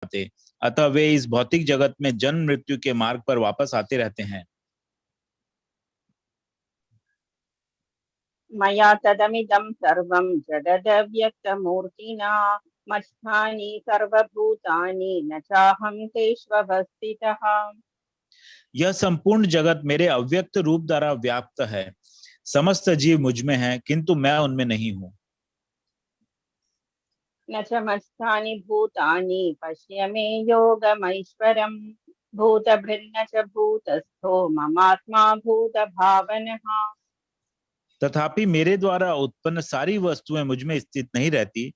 पाते, अतः वे इस भौतिक जगत में जन्म मृत्यु के मार्ग पर वापस आते रहते हैं। मया तदमिदं सर्वं जगदव्यक्तमूर्तिना मत्स्थानि सर्वभूतानि न चाहं तेष्वस्थितः। यह संपूर्ण जगत मेरे अव्यक्त रूप द्वारा व्याप्त है। समस्त जीव मुझ में है, किंतु मैं उनमें नहीं हूँ। न च मत्स्थानि भूतानि पश्य मे योगमैश्वरम् भूतभृन्न च भूतस्थो ममात्मा भूतभावनः। तथापि मेरे द्वारा उत्पन्न सारी वस्तुएं मुझ में स्थित नहीं रहती।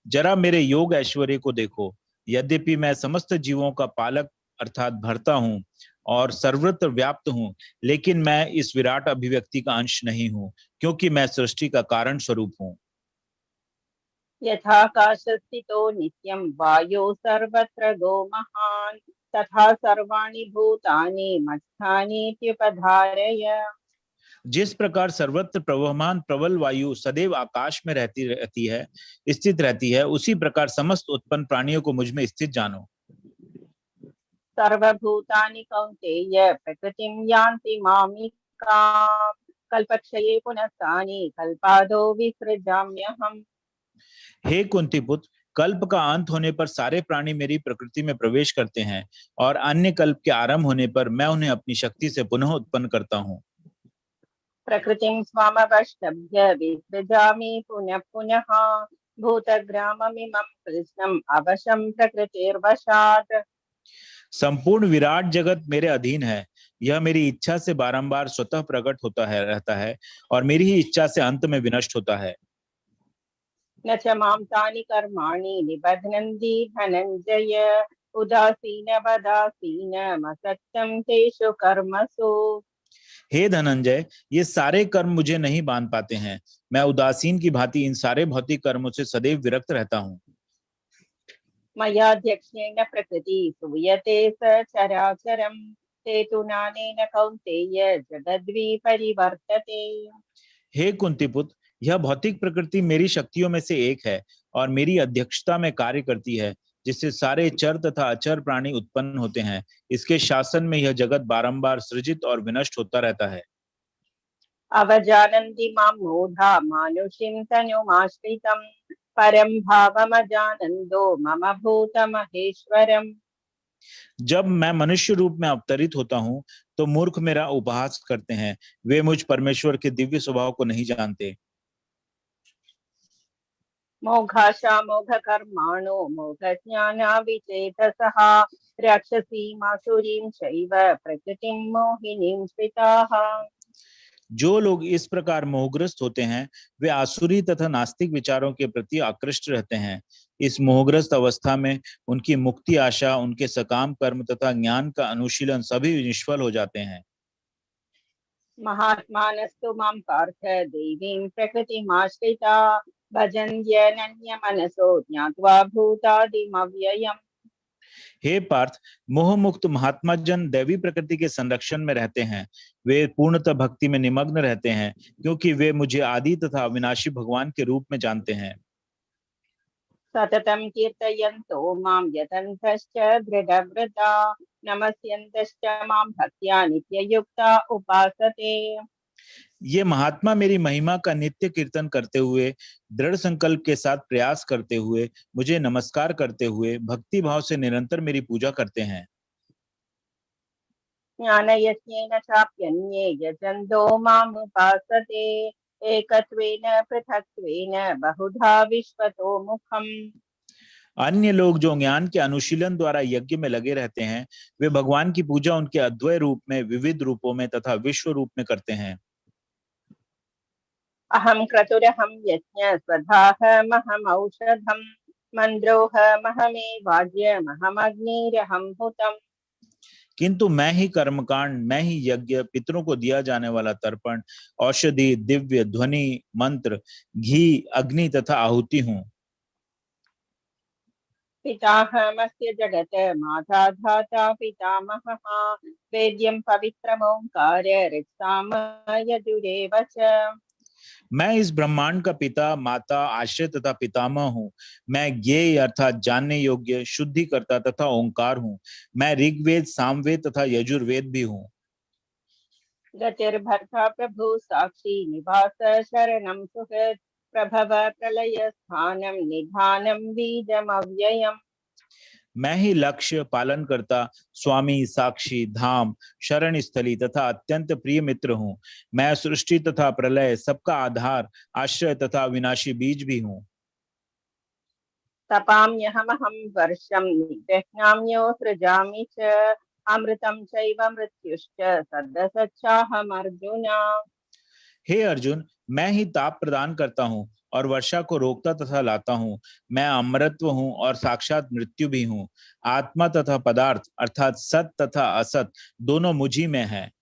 जरा मेरे योग ऐश्वर्य को देखो। यद्यपि मैं समस्त जीवों का पालक अर्थात भरता हूँ और सर्वत्र व्याप्त हूँ, लेकिन मैं इस विराट अभिव्यक्ति का अंश नहीं हूँ, क्योंकि मैं सृष्टि का कारण स्वरूप हूँ। यथाकाशस्थितो नित्यं वायो सर्वत्र गो महान् तथा सर्वाणि भूतानि मत्स्थानीत्युपधारय। जिस प्रकार सर्वत्र प्रवहमान प्रबल वायु सदैव आकाश में रहती रहती है, स्थित रहती है, उसी प्रकार समस्त उत्पन्न प्राणियों को मुझ में स्थित जानो। सर्वभूतानि कौन्तेय प्रकृतिं यान्ति मामिकाम् कल्पक्षये पुनस्तानि कल्पादो विसृजाम्यहम्। हे कुंती पुत्र, कल्प का अंत होने पर सारे प्राणी मेरी प्रकृति में प्रवेश करते हैं, और अन्य कल्प के आरंभ होने पर मैं उन्हें अपनी शक्ति से पुनः उत्पन्न करता हूँ। प्रकृतिं स्वामवष्टभ्य विसृजामि पुनः पुनः भूतग्राममिमं कृष्णम् अवशं प्रकृतिर्वशात्। संपूर्ण विराट जगत मेरे अधीन है। यह मेरी इच्छा से बारंबार स्वतः प्रकट होता है रहता है, और मेरी ही इच्छा से अंत में विनष्ट होता है। न च मां तानि कर्माणि निबध्नन्ति धनञ्जय उदासीनवदासीनमसक्तं तेषु कर्मसु। हे धनंजय, ये सारे कर्म मुझे नहीं बांध पाते हैं। मैं उदासीन की भांति इन सारे भौतिक कर्मों से सदैव विरक्त रहता हूँ। मयाध्यक्षेण प्रकृति सूयते सचराचरं ते तु नानेन कौन्तेय जगद्विपरिवर्तते। हे कुंती पुत्र, यह भौतिक प्रकृति मेरी शक्तियों में से एक है और मेरी अध्यक्षता में कार्य करती है, जिससे सारे चर तथा अचर प्राणी उत्पन्न होते हैं। इसके शासन में यह जगत बारंबार सृजित और विनष्ट होता रहता है। अवजानन्ति मां मूढा मानुषीं तनुमाश्रितं परं भावमजानन्दो मम भूतमहेश्वरम्। जब मैं मनुष्य रूप में अवतरित होता हूँ, तो मूर्ख मेरा उपहास करते हैं। वे मुझ परमेश्वर के दिव्य स्वभाव को नहीं जानते। मोघाशा मोघकर्माणो मोघज्ञानाविचेतसः राक्षसीमासुरीं चैव प्रकृतिं मोहिनीं स्थिताः। जो लोग इस प्रकार मोहग्रस्त होते हैं, वे आसुरी तथा नास्तिक विचारों के प्रति आकृष्ट रहते हैं। इस मोहग्रस्त अवस्था में उनकी मुक्ति आशा, उनके सकाम कर्म तथा ज्ञान का अनुशीलन सभी निष्फल हो जाते हैं। महात्मानस्तु मां पार्थ देवीं प्रकृतिमाश्रिता भजन्त्यनन्यमनसो ज्ञात्वा भूतादिमव्ययम्। हे पार्थ, मोह मुक्त महात्मा जन दैवी प्रकृति के संरक्षण में रहते हैं। वे पूर्णतः भक्ति में निमग्न रहते हैं, क्योंकि वे मुझे आदि तथा अविनाशी भगवान के रूप में जानते हैं। सततं कीर्तयन्तो मां यतन्तश्च दृढव्रता नमस्यन्तश्च मां भक्त्या नित्ययुक्ता उपासते। ये महात्मा मेरी महिमा का नित्य कीर्तन करते हुए, दृढ़ संकल्प के साथ प्रयास करते हुए, मुझे नमस्कार करते हुए भक्ति भाव से निरंतर मेरी पूजा करते हैं। ज्ञानयज्ञेन चाप्यन्ये यजन्तो मामुपासते एकत्वेन पृथक्त्वेन बहुधा विश्वतो मुखम्। अन्य लोग जो ज्ञान के अनुशीलन द्वारा यज्ञ में लगे रहते हैं, वे भगवान की पूजा उनके अद्वय रूप में, विविध रूपों में तथा विश्व रूप में करते हैं। अहं क्रतुरहं यज्ञ स्वधाहमहम् औषधम् मन्द्रोऽहमहमेवाज्यमहमग्निरहं हुतम्। किंतु मैं ही कर्मकांड, मैं ही यज्ञ, पितरों को दिया जाने वाला तर्पण, औषधि, दिव्य ध्वनि, मंत्र, घी, अग्नि तथा आहुति हूँ। पिताहमस्य जगत् माता धाता पितामहः वेद्यं पवित्रमोङ्कार ऋक्साम यजुरेव च। मैं इस ब्रह्मांड का पिता, माता, आश्रय तथा पितामह हूँ। मैं ज्ञेय अर्थात जानने योग्य, शुद्धिकर्ता तथा ओंकार हूँ। मैं ऋग्वेद, सामवेद तथा यजुर्वेद भी हूँ। गतिर्भर्ता प्रभु साक्षी निवास शरणं सुहृत् प्रभव प्रलय स्थानं निधानं बीजम् अव्ययम्। मैं ही लक्ष्य, पालन करता, स्वामी, साक्षी, धाम, शरण स्थली तथा अत्यंत प्रिय मित्र हूँ। मैं सृष्टि तथा प्रलय, सबका आधार, आश्रय तथा विनाशी बीज भी हूँ। तपाम्यहमहं वर्षं निगृह्णाम्यो सृजामि च अमृतं चैव मृत्युश्च सदसच्चाहमर्जुन। हे अर्जुन, मैं ही ताप प्रदान करता हूँ और वर्षा को रोकता तथा लाता हूँ। मैं अमरत्व हूँ और साक्षात मृत्यु भी हूँ। आत्मा तथा पदार्थ अर्थात सत तथा असत दोनों मुझी में है।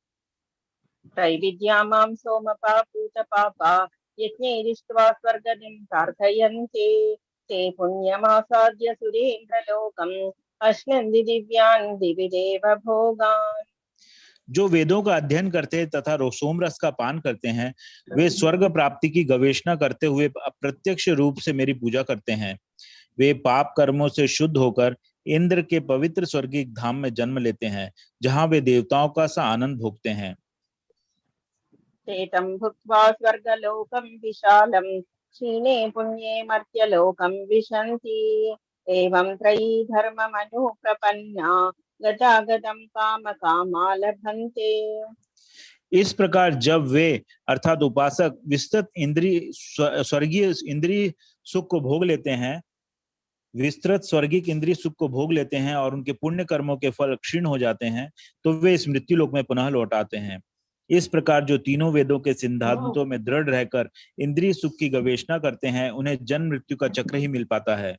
त्रैविद्या मां सोमपा पूतपापा यज्ञैरिष्ट्वा स्वर्गतिं प्रार्थयन्ते ते पुण्यमासाद्य सुरेन्द्रलोकम् अश्नन्ति दिव्यान् दिवि देव भोगान्। जो वेदों का अध्ययन करते हैं तथा सोम रस का पान करते हैं, वे स्वर्ग प्राप्ति की गवेषणा करते हुए अप्रत्यक्ष रूप से मेरी पूजा करते हैं। वे पाप कर्मों से शुद्ध होकर इंद्र के पवित्र स्वर्गीय धाम में जन्म लेते हैं, जहां वे देवताओं का सा आनंद भोगते हैं। ते तं भुक्त्वा स्वर्गलोकं विशालं क्षीणे पुण्ये मर्त्यलोकं विशन्ति एवं त्रयी धर्ममनुप्रपन्ना गतागतं कामकामा लभन्ते। इस प्रकार जब वे अर्थात उपासक विस्तृत इंद्रिय स्वर्गीय इंद्रिय सुख को भोग लेते हैं, विस्तृत स्वर्गिक इंद्रिय सुख को भोग लेते हैं और उनके पुण्य कर्मों के फल क्षीण हो जाते हैं, तो वे इस मृत्यु लोक में पुनः लौट आते हैं। इस प्रकार जो तीनों वेदों के सिद्धांतों में दृढ़ रहकर इंद्रिय सुख की गवेषणा करते हैं, उन्हें जन्म मृत्यु का चक्र ही मिल पाता है।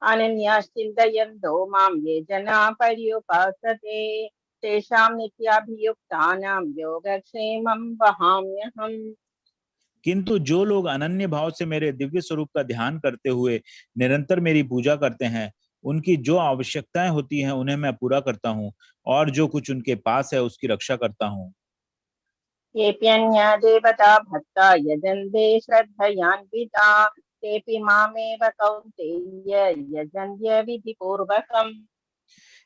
अनन्याश्चिन्तयन्तो मां ये जना पर्युपासते तेषां नित्याभियुक्तानां योगक्षेमं वहाम्यहम्। किंतु जो लोग अनन्य भाव से मेरे दिव्य स्वरूप का ध्यान करते हुए निरंतर मेरी पूजा करते हैं, उनकी जो आवश्यकताएं होती हैं उन्हें मैं पूरा करता हूँ, और जो कुछ उनके पास है उसकी रक्षा करता हूँ। येऽप्यन्या देवता भक्ता यजन्ते श्रद्धयान्विता तेऽपि मामेव कौन्तेय यजन्त्य विधिपूर्वकम्।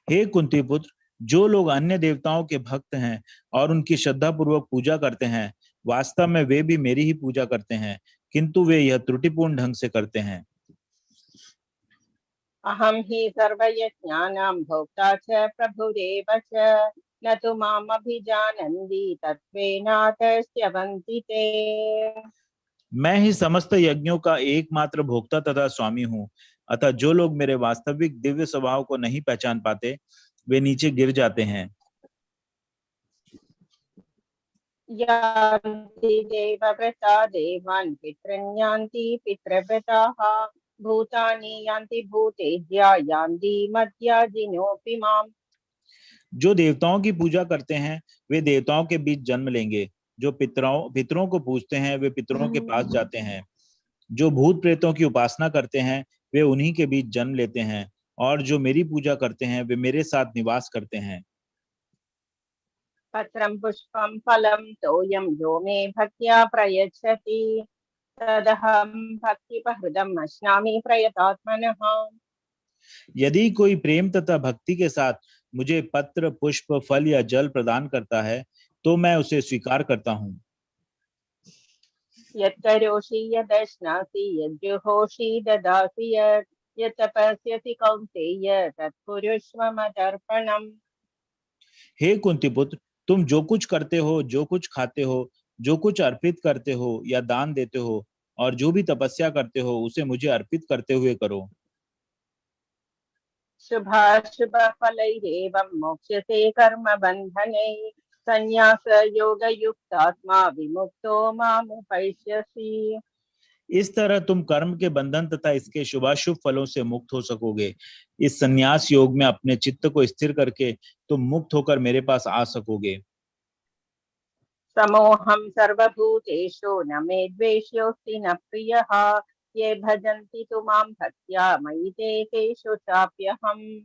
हे कुंती पुत्र, जो लोग अन्य देवताओं के भक्त हैं और उनकी श्रद्धा पूर्वक पूजा करते हैं, वास्तव में वे भी मेरी ही पूजा करते हैं, किंतु वे यह त्रुटिपूर्ण ढंग से करते हैं। अहं हि सर्वयज्ञानां भोक्ता च प्रभुरेव च न तु मामभिजानन्ति तत्त्वेनातस्त्यवन्ति ते। मैं ही समस्त यज्ञों का एकमात्र भोक्ता तथा स्वामी हूँ। अतः जो लोग मेरे वास्तविक दिव्य स्वभाव को नहीं पहचान पाते, वे नीचे गिर जाते हैं। यान्ति देवव्रता देवान् पितॄन् यान्ति पितृव्रताः भूतानि यान्ति भूतेज्या यान्ति मद्याजिनोऽपि माम्। जो देवताओं की पूजा करते हैं, वे देवताओं के बीच जन्म लेंगे। जो पितरों को पूजते हैं, वे पितरों के पास जाते हैं। जो भूत प्रेतों की उपासना करते हैं, वे उन्हीं के बीच जन्म लेते हैं। और जो मेरी पूजा करते हैं, वे मेरे साथ निवास करते हैं। पत्रं पुष्पं फलं तोयं यो मे भक्त्या प्रयच्छति तदहं भक्तिपहृदम् अश्नामि प्रयतात्मनः। यदि कोई प्रेम तथा भक्ति के साथ मुझे पत्र, पुष्प, फल या जल प्रदान करता है, तो मैं उसे स्वीकार करता हूँ। यत्करोषि यदश्नासि यज्जुहोषि ददासि यत् यत्तपस्यसि कौन्तेय तत्कुरुष्व मदर्पणम्। हे कुंती पुत्र, तुम जो कुछ करते हो, जो कुछ खाते हो, जो कुछ अर्पित करते हो या दान देते हो, और जो भी तपस्या करते हो, उसे मुझे अर्पित करते हुए करो। शुभाशुभफलैरेवं मोक्ष्यसे कर्मबन्धनैः संन्यासयोगयुक्तात्मा विमुक्तो मामुपैष्यसि। इस तरह तुम कर्म के बंधन तथा इसके शुभाशुभ फलों से मुक्त हो सकोगे। इस संन्यास योग में अपने चित्त को स्थिर करके तुम मुक्त होकर मेरे पास आ सकोगे। समोहं सर्वभूतेषु न मे द्वेष्योऽस्ति न प्रियः ये भजन्ति तु मां भक्त्या मयि ते तेषु चाप्यहम्।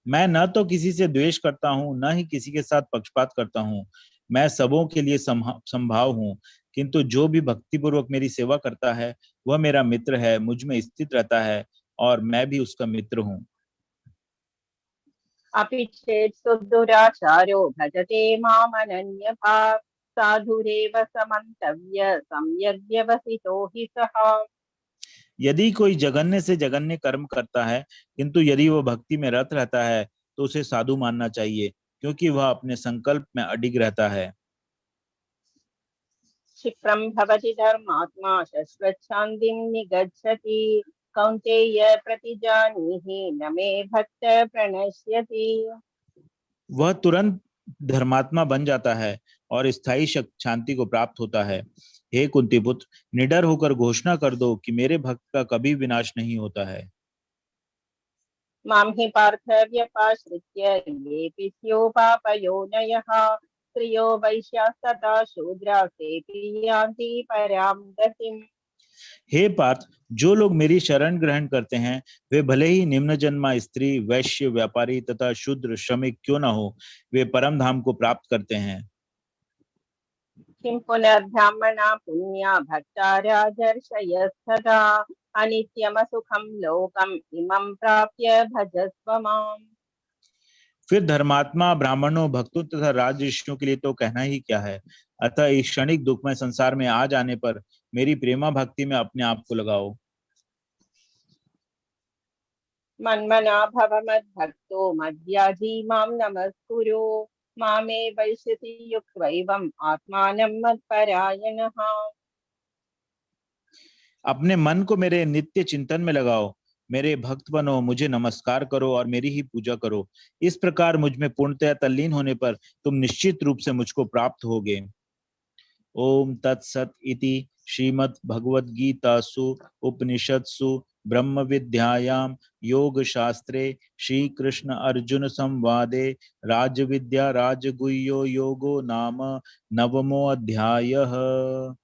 मैं न तो किसी से द्वेष करता हूँ, न ही किसी के साथ पक्षपात करता हूँ। मैं सबों के लिए संभाव हूँ, किंतु जो भी भक्तिपूर्वक मेरी सेवा करता है वह मेरा मित्र है, मुझ में स्थित रहता है और मैं भी उसका मित्र हूँ। अपि चेत् सुदुराचारो भजते मामनन्यभाक् साधुरेव समन्तव्य सम्यग् व्यवसितो हि सः। यदि कोई जघन्य से जघन्य कर्म करता है, किंतु यदि वह भक्ति में रत रहता है तो उसे साधु मानना चाहिए, क्योंकि वह अपने संकल्प में अडिग रहता है। क्षिप्रं भवति धर्मात्मा शश्वच्छान्तिं निगच्छति कौन्तेय प्रतिजानीहि न मे भक्त प्रणश्यति। वह तुरंत धर्मात्मा बन जाता है और स्थायी शांति को प्राप्त होता है। हे कुंती पुत्र, निडर होकर घोषणा कर दो कि मेरे भक्त का कभी विनाश नहीं होता है। मां हि पार्थ व्यपाश्रित्य येऽपि स्युः पापयोनयः स्त्रियो वैश्यास्तथा शूद्रा तेऽपि यान्ति परां गतिम्। हे पार्थ, जो लोग मेरी शरण ग्रहण करते हैं वे भले ही निम्न जन्मा स्त्री, वैश्य, व्यापारी तथा शूद्र श्रमिक क्यों न हो, वे परम धाम को प्राप्त करते हैं। किं पुनर्ब्राह्मणा पुण्या भक्ता राजर्षयस्तथा अनित्यमसुखं लोकम् इमं प्राप्य भजस्व माम्। फिर धर्मात्मा ब्राह्मणों, भक्तों तथा राजर्षियों के लिए तो कहना ही क्या है। अतः इस क्षणिक दुखमय संसार में आ जाने पर मेरी प्रेमा भक्ति में अपने आप को लगाओ। मन्मना भव मद्भक्तो मद्याजी मां नमस्कुरु मामे वैश्यति युक्त्वैवम् आत्मानं मत्परायणः। अपने मन को मेरे नित्य चिंतन में लगाओ, मेरे भक्त बनो, मुझे नमस्कार करो और मेरी ही पूजा करो। इस प्रकार मुझ में पूर्णतया तल्लीन होने पर तुम निश्चित रूप से मुझको प्राप्त होगे। ओम तत्सत इति श्रीमद् भगवद गीतासु उपनिषत्सु ब्रह्म विद्यायाम योग शास्त्रे श्री कृष्ण अर्जुन संवादे राजविद्या राजगुह्यो योगो नाम नवमो अध्यायः।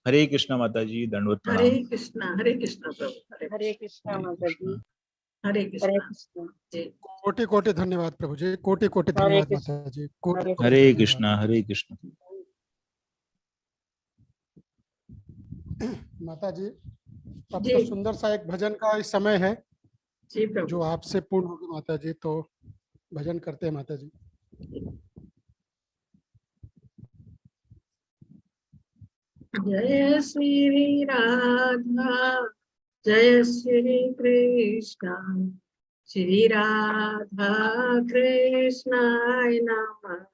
हरे कृष्णा माता जी, दंडवत हरे प्रणाम। कृष्णा प्रभु। हरे कृष्णा माता जी। हरे हरे कृष्णा कृष्णा। जी। कोटि कोटि धन्यवाद प्रभु जी, कोटि कोटि हरे धन्यवाद कृष्ण। माता जी, कोटि हरे कोटि हरे धन्यवाद। कृष्णा, हरे कृष्णा। माता जी, अब जी। तो सुंदर सा एक भजन का इस समय है जी प्रभु। जो आपसे पूर्ण होगी माता जी, तो भजन करते हैं माता जी। जय श्री राधा जय श्री कृष्णा श्री राधा कृष्णाय नमः।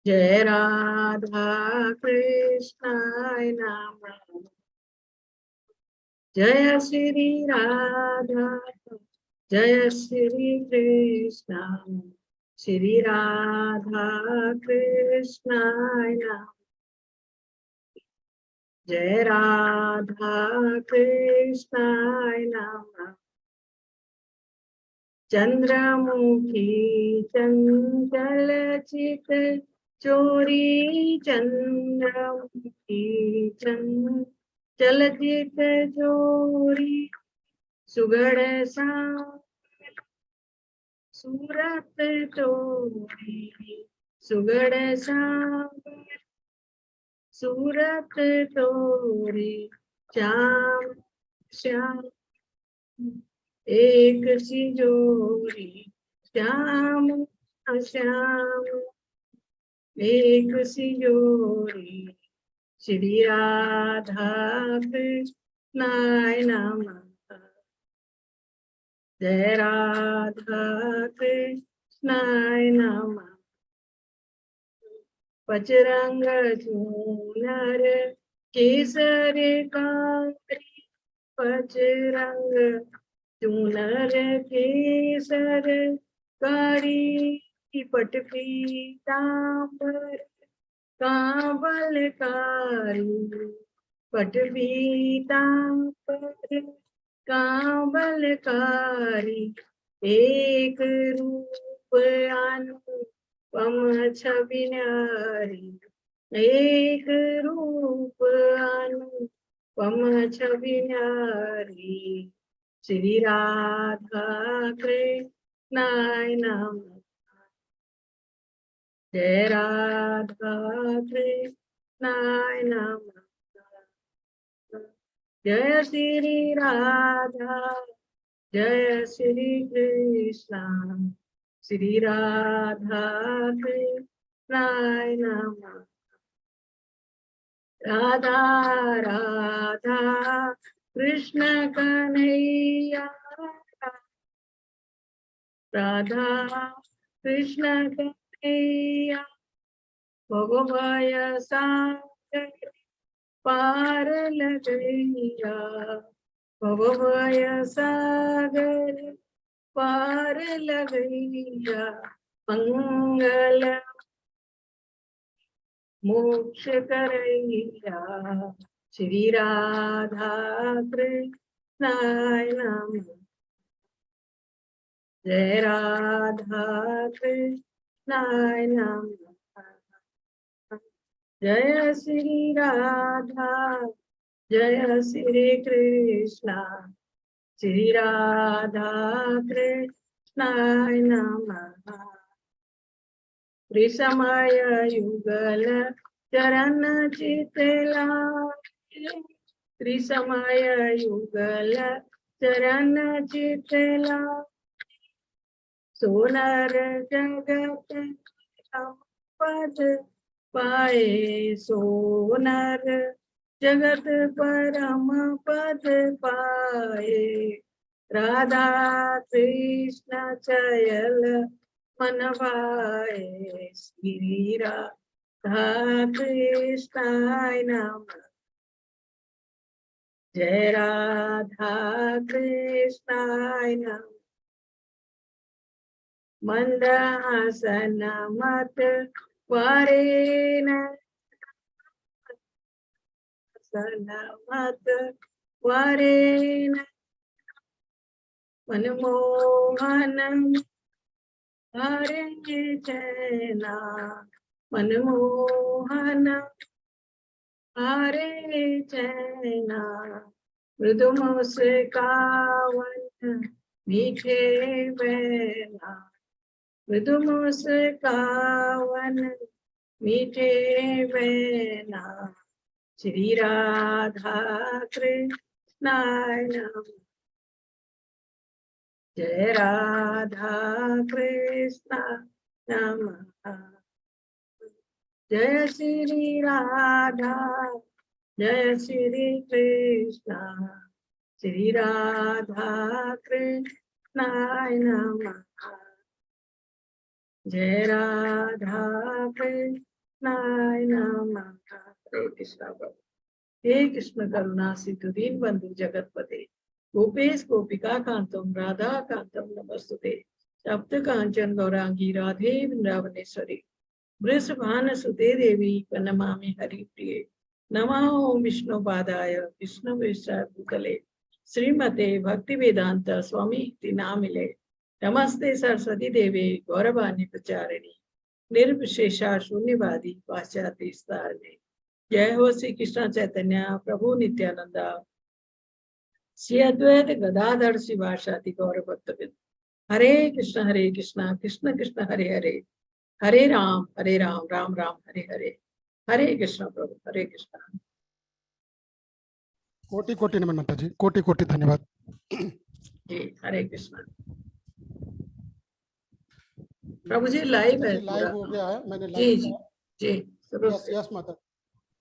जय राधा कृष्णाय नमः। जय श्री राधा जय श्री कृष्णा श्री राधा कृष्णाय नमः। जय राधा कृष्णाय नमः। चंद्रमुखी चंचल चित चोरी चंद्रमुखी चंचल चित चोरी सुगड़ सा सूरत चोरी सुगड़ सा सूरत तोरी श्याम श्याम एक सी जोड़ी श्याम श्याम एक सी जोड़ी श्री राधा कृष्णाय नमः। जय राधा कृष्णाय नमः। पचरंग चूनर केसर कांगरी पचरंग चूनर केसर कारी पट पीतांबर कांबलकारी पट पीतांबर कांबलकारी एक रूप अनुपम छवि न्यारी एक रूप अनुपम छवि न्यारी श्री राधा कृष्णाय नमः। जय राधा कृष्णाय नमः। जय श्री राधा जय श्री कृष्ण श्री राधा कृष्णाय नमः। राधा राधा कृष्ण कन्हैया राधा कृष्ण कन्हैया भवभय सागर पार लगैया भवभय सागर पार लगैया मंगल मोक्ष करैया श्री राधा कृष्णाय नमः। जय राधा कृष्णाय नमः। जय श्री राधा जय श्री कृष्ण श्री राधा कृष्णाय नमः। त्रिसमय युगल चरण चितला त्रिसमय युगल चरण चितला सोनर जगत पद पाए सोनर जगत परम पद पाए राधा कृष्ण चयल मन भाए श्री राधा कृष्णाय नमः। जय राधा कृष्णाय नमः। मंदहासन मत वारेण मत वारेण मनमोहन हरे चैना मनमोहन हरे चैना मृदु मुस्कावन मीठे बैना मृदु मुस्कावन मीठे बैना श्री राधा कृष्णाय नमः। जय राधा कृष्ण नमः। जय श्री राधा जय श्री कृष्ण श्री राधा कृष्णाय नमः। जय राधा कृष्णाय नमः। हरे कृष्णा प्रभु। हे कृष्ण करुणा सिंधु दीन बंधु जगतपते गोपेश गोपिका कांतम राधा कांतम नमस्तुते सप्त कांचन गौरांगी राधे वृंदावनेश्वरी वृषभान सुते देवी प्रणमामि हरिप्रिये नमः ओम विष्णु पादाय विष्णु भूतले श्रीमते भक्ति वेदांत स्वामी इति नामिले नमस्ते सरस्वती देवे गौरवाणी प्रचारिणी निर्विशेषा शून्यवादी पाश्चात्य स्थाने। जय हो श्री कृष्ण चैतन्य प्रभु नित्यानंदा श्री अद्वैत गदाधर शिवासादि गौर भक्तवृंद। हरे कृष्ण कृष्ण कृष्ण हरे हरे हरे राम राम राम हरे हरे। हरे कृष्ण प्रभु हरे कृष्ण। कोटि कोटि नमन माता जी, कोटि कोटि धन्यवाद जी। हरे कृष्ण प्रभु जी। लाइव है लाइव हो गया है। मैंने जी लाइव जी जी यस यस माता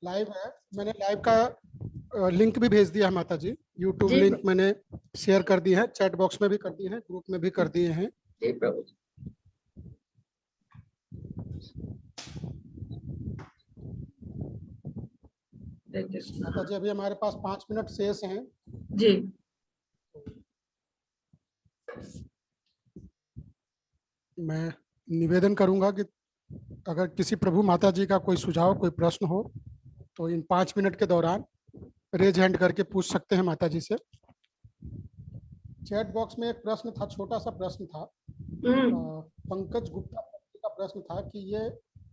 लाइव है। मैंने लाइव का लिंक भी भेज दिया है माता जी। यूट्यूब जी लिंक मैंने शेयर कर दी है, चैट बॉक्स में भी कर दी है, ग्रुप में भी कर दिए हैं। जी प्रभु जी। माता जी अभी हमारे पास 5 मिनट शेष हैं जी। मैं निवेदन करूंगा कि अगर किसी प्रभु माता जी का कोई सुझाव कोई प्रश्न हो तो इन 5 मिनट के दौरान रेज हैंड करके पूछ सकते हैं माता जी से। चैट बॉक्स में एक प्रश्न था, छोटा सा प्रश्न था। पंकज गुप्ता का प्रश्न था कि ये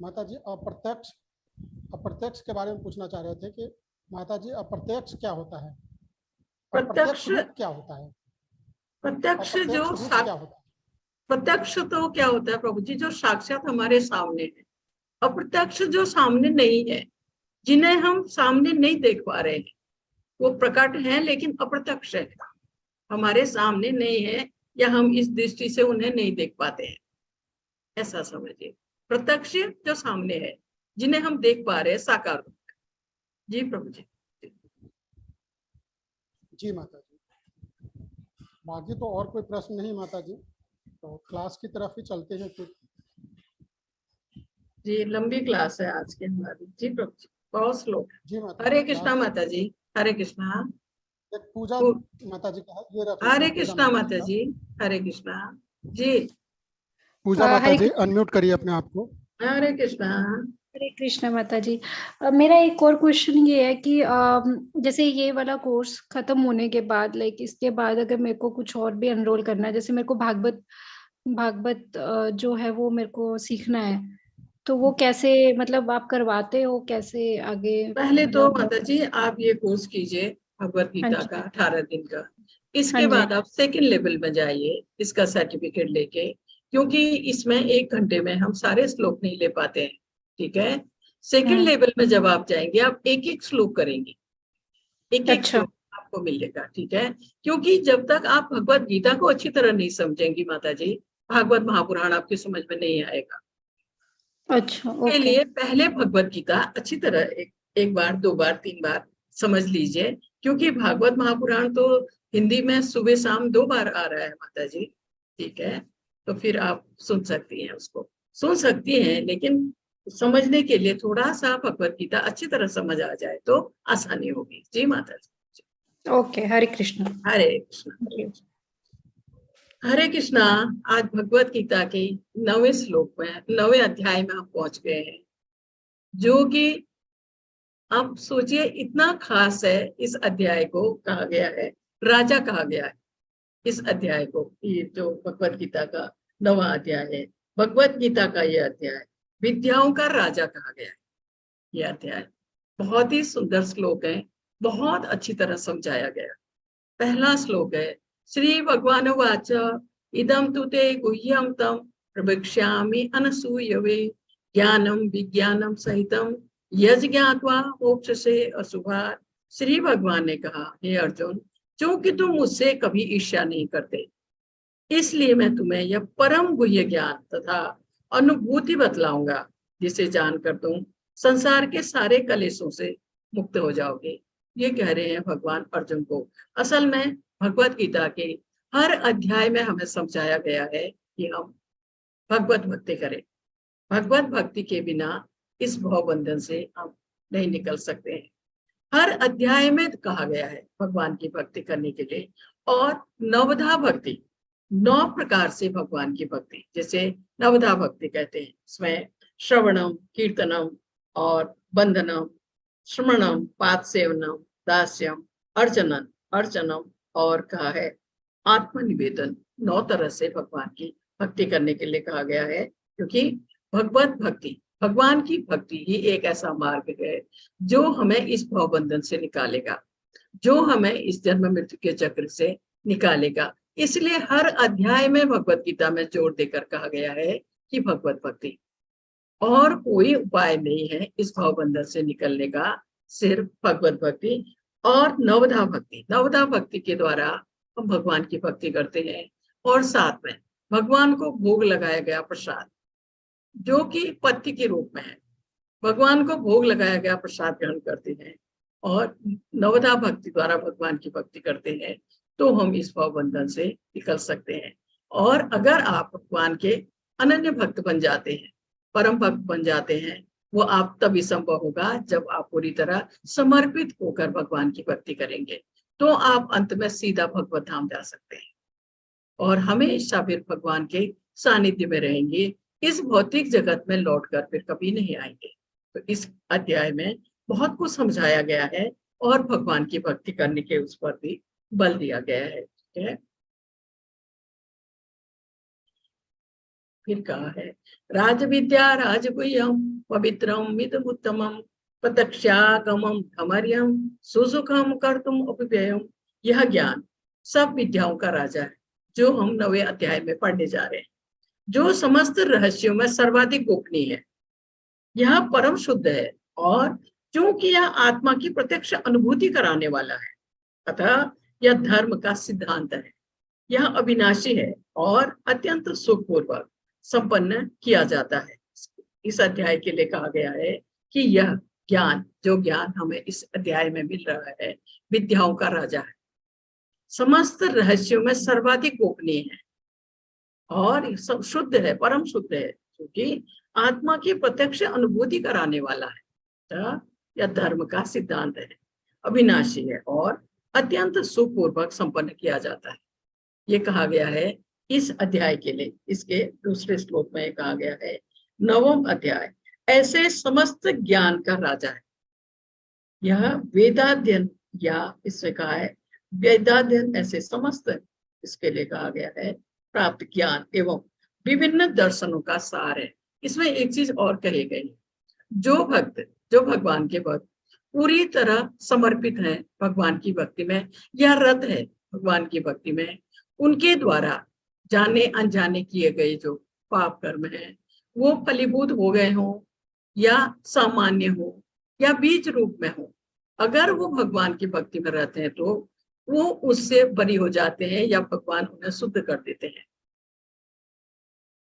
माता जी अप्रत्यक्ष के बारे में पूछना चाह रहे थे कि माता जी अप्रत्यक्ष क्या होता है, प्रत्यक्ष क्या होता है, प्रत्यक्ष जो क्या होता है? प्रत्यक्ष तो क्या होता है प्रभु जी, जो साक्षात हमारे सामने है, अप्रत्यक्ष जो सामने नहीं है, जिन्हें हम सामने नहीं देख पा रहे हैं, वो प्रकट है लेकिन अप्रत्यक्ष है, हमारे सामने नहीं है, या हम इस दृष्टि से उन्हें नहीं देख पाते हैं, ऐसा समझिए। प्रत्यक्ष जो सामने है, जिन्हें हम देख पा रहे हैं साकार रूप में। जी प्रभु जी। जी माता जी, बाकी तो और कोई प्रश्न नहीं माता जी, तो क्लास की तरफ ही चलते हैं फिर। जी लंबी क्लास है आज की हमारी। जी प्रभु जी, बहुत श्लोक। जी माता, हरे कृष्णा माता जी, हरे कृष्णा। एक पूजा माता जी का ये रख हरे लीजिए, कृष्णा माता का। जी, हरे कृष्णा जी। पूजा माता हरे जी अनम्यूट करिए अपने आप को। हरे कृष्णा। हरे कृष्णा माता जी। मेरा एक और क्वेश्चन ये है कि जैसे ये वाला कोर्स खत्म होने के बाद, लाइक इसके बाद अगर मेरे को कुछ और भी एनरोल करना है, जैसे मेरे को भागवत जो है वो मेरे को सीखना है, तो वो कैसे, मतलब आप करवाते हो कैसे आगे? पहले तो मतलब माता जी आप ये कोर्स कीजिए भगवत हाँ गीता जी, का 18 दिन का। हाँ इसके जी, बाद आप सेकंड लेवल में जाइए इसका सर्टिफिकेट लेके, क्योंकि इसमें 1 घंटे में हम सारे श्लोक नहीं ले पाते हैं, ठीक है। सेकंड लेवल में जब आप जाएंगे, आप एक एक श्लोक करेंगे, एक एक अच्छा, श्लोक आपको मिलेगा, ठीक है। क्योंकि जब तक आप भगवत गीता को अच्छी तरह नहीं समझेंगी माता जी, भागवत महापुराण आपकी समझ में नहीं आएगा। अच्छा, के ओके, लिए पहले भगवत गीता अच्छी तरह एक बार, 2 बार, 3 बार समझ लीजिए, क्योंकि भागवत महापुराण तो हिंदी में सुबह शाम 2 बार आ रहा है माता जी, ठीक है। तो फिर आप सुन सकती हैं, उसको सुन सकती हैं, लेकिन समझने के लिए थोड़ा सा भगवत गीता अच्छी तरह समझ आ जाए तो आसानी होगी। जी माता जी। ओके, हरे कृष्णा। हरे कृष्ण, हरे कृष्ण। हरे कृष्णा। आज भगवत गीता के 9वें श्लोक में, 9वें अध्याय में हम पहुंच गए हैं, जो कि आप सोचिए इतना खास है। इस अध्याय को कहा गया है, राजा कहा गया है इस अध्याय को। ये जो भगवत गीता का 9वां अध्याय है, भगवत गीता का ये अध्याय विद्याओं का राजा कहा गया है। ये अध्याय बहुत ही सुंदर श्लोक है, बहुत अच्छी तरह समझाया गया। पहला श्लोक है, श्री भगवान वाच इदम तुते गुह्यम तम प्रवक्ष्यामि अनसूयवे ज्ञानम विज्ञानम सहितम यज्ञात्वा मोक्ष से अशुभात्। श्री भगवान ने कहा, हे अर्जुन, क्योंकि तुम मुझसे कभी ईर्ष्या नहीं करते, इसलिए मैं तुम्हें यह परम गुह्य ज्ञान तथा अनुभूति बतलाऊंगा, जिसे जानकर तुम संसार के सारे कलेशों से मुक्त हो जाओगे। ये कह रहे हैं भगवान अर्जुन को। असल में भगवत गीता के हर अध्याय में हमें समझाया गया है कि हम भगवत भक्ति करें। भगवत भक्ति के बिना इस भवबंधन से हम नहीं निकल सकते हैं। हर अध्याय में कहा गया है भगवान की भक्ति करने के लिए। और नवधा भक्ति, 9 प्रकार से भगवान की भक्ति, जैसे नवधा भक्ति कहते हैं, इसमें श्रवणम, कीर्तनम और बंधनम, श्रमणम, पाद सेवनम, दास्यम, अर्चनम और कहा है आत्मनिवेदन। 9 तरह से भगवान की भक्ति करने के लिए कहा गया है, क्योंकि भगवत भक्ति, भगवान की भक्ति ही एक ऐसा मार्ग है जो हमें इस भवबंधन से निकालेगा, जो हमें इस जन्म मृत्यु के चक्र से निकालेगा। इसलिए हर अध्याय में भगवत गीता में जोर देकर कहा गया है कि भगवत भक्ति, और कोई उपाय नहीं है इस भवबंधन से निकलने का, सिर्फ भगवत भक्ति और नवधा भक्ति। नवधा भक्ति के द्वारा हम भगवान की भक्ति करते हैं, और साथ में भगवान को भोग लगाया गया प्रसाद, जो कि पत्ती के रूप में है, भगवान को भोग लगाया गया प्रसाद ग्रहण करते हैं और नवधा भक्ति द्वारा भगवान की भक्ति करते हैं, तो हम इस भवबंधन से निकल सकते हैं। और अगर आप भगवान के अनन्य भक्त बन जाते हैं, परम भक्त बन जाते हैं, वो आप तभी संभव होगा जब आप पूरी तरह समर्पित होकर भगवान की भक्ति करेंगे, तो आप अंत में सीधा भगवत धाम जा सकते हैं और हमेशा फिर भगवान के सानिध्य में रहेंगे। इस भौतिक जगत में लौटकर फिर कभी नहीं आएंगे। तो इस अध्याय में बहुत कुछ समझाया गया है और भगवान की भक्ति करने के उस पर भी बल दिया गया है, ठीक है। फिर कहा है, राज विद्या राजगुह्यम पवित्रम मितमुत्तमम प्रत्यक्षागमम धमर्यम सुसुखम कर्तुम उपव्ययम। यह ज्ञान सब विद्याओं का राजा है, जो हम 9वें अध्याय में पढ़ने जा रहे हैं, जो समस्त रहस्यों में सर्वाधिक गोपनीय है, यह परम शुद्ध है और क्योंकि यह आत्मा की प्रत्यक्ष अनुभूति कराने वाला है, अतः यह धर्म का सिद्धांत है। यह अविनाशी है और अत्यंत सुखपूर्वक संपन्न किया जाता है। इस अध्याय के लिए कहा गया है कि यह ज्ञान, जो ज्ञान हमें इस अध्याय में मिल रहा है, विद्याओं का राजा है, समस्त रहस्यों में सर्वाधिक गोपनीय है और सब शुद्ध है, परम शुद्ध है, क्योंकि आत्मा की प्रत्यक्ष अनुभूति कराने वाला है। तो यह धर्म का सिद्धांत है, अविनाशी है और अत्यंत सुखपूर्वक संपन्न किया जाता है। ये कहा गया है इस अध्याय के लिए। इसके दूसरे श्लोक में कहा गया है, 9वां अध्याय, ऐसे समस्त ज्ञान का राजा है। यह वेदाध्ययन, या इससे कहा है वेदाध्ययन, ऐसे समस्त, इसके लिए कहा गया है प्राप्त ज्ञान एवं विभिन्न दर्शनों का सार है। इसमें एक चीज और कही गई, जो भक्त, जो भगवान के भक्त पूरी तरह समर्पित हैं भगवान की भक्ति में, या रत है भगवान की भक्ति में, उनके द्वारा जाने अनजाने किए गए जो पाप कर्म हैं, वो फलीभूत हो गए हों या सामान्य हो या बीज रूप में हो, अगर वो भगवान की भक्ति में रहते हैं तो वो उससे बरी हो जाते हैं या भगवान उन्हें शुद्ध कर देते हैं।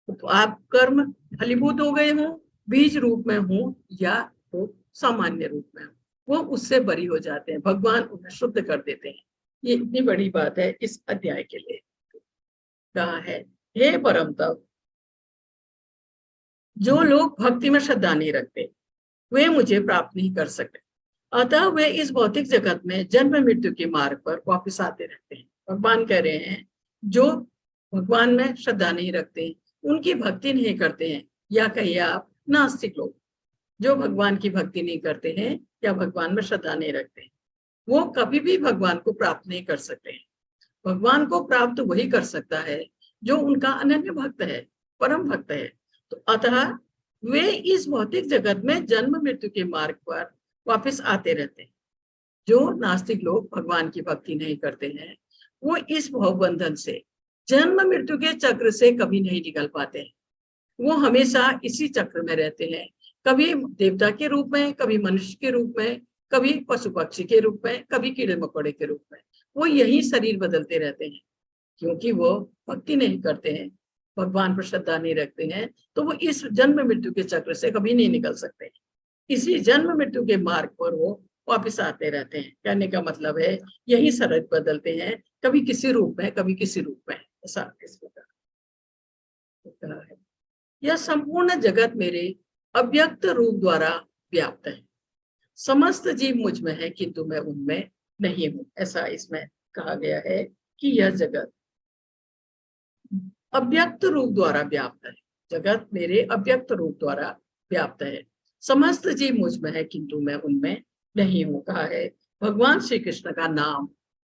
तो आप कर्म फलीभूत हो गए हों, बीज रूप में हो या तो सामान्य रूप में हो, वो उससे बरी हो जाते हैं, भगवान उन्हें शुद्ध कर देते हैं। ये इतनी बड़ी बात है इस अध्याय के लिए। कहा है, हे परम तप, जो लोग भक्ति में श्रद्धा नहीं रखते वे मुझे प्राप्त नहीं कर सकते, अतः वे इस भौतिक जगत में जन्म मृत्यु के मार्ग पर वापस आते रहते हैं। भगवान कह रहे हैं, जो भगवान में श्रद्धा नहीं रखते, उनकी भक्ति नहीं करते हैं, या कहिए आप नास्तिक लोग, जो भगवान की भक्ति नहीं करते हैं या भगवान में श्रद्धा नहीं रखते, वो कभी भी भगवान को प्राप्त नहीं कर सकते हैं। भगवान को प्राप्त वही कर सकता है जो उनका अनन्य भक्त है, परम भक्त है। तो अतः वे इस भौतिक जगत में जन्म मृत्यु के मार्ग पर वापस आते रहते हैं। जो नास्तिक लोग भगवान की भक्ति नहीं करते हैं, वो इस भवबंधन से, जन्म मृत्यु के चक्र से कभी नहीं निकल पाते हैं। वो हमेशा इसी चक्र में रहते हैं, कभी देवता के रूप में, कभी मनुष्य के रूप में, कभी पशु पक्षी के रूप में, कभी कीड़े मकोड़े के रूप में। वो यही शरीर बदलते रहते हैं, क्योंकि वो भक्ति नहीं करते हैं, भगवान पर श्रद्धा नहीं रखते हैं, तो वो इस जन्म मृत्यु के चक्र से कभी नहीं निकल सकते हैं। इसी जन्म मृत्यु के मार्ग पर वो वापिस आते रहते हैं। कहने का मतलब है, यही शरीर बदलते हैं, कभी किसी रूप में, कभी किसी रूप में, ऐसा इस प्रकार है। यह संपूर्ण जगत मेरे अव्यक्त रूप द्वारा व्याप्त है। समस्त जीव मुझ में है, किंतु मैं उनमें नहीं हूं, ऐसा इसमें कहा गया है कि यह जगत अव्यक्त रूप द्वारा व्याप्त है। जगत मेरे अव्यक्त रूप द्वारा व्याप्त है। समस्त जीव मुझ में है, किंतु मैं उनमें नहीं हूं। कहा है, भगवान श्री कृष्ण का नाम,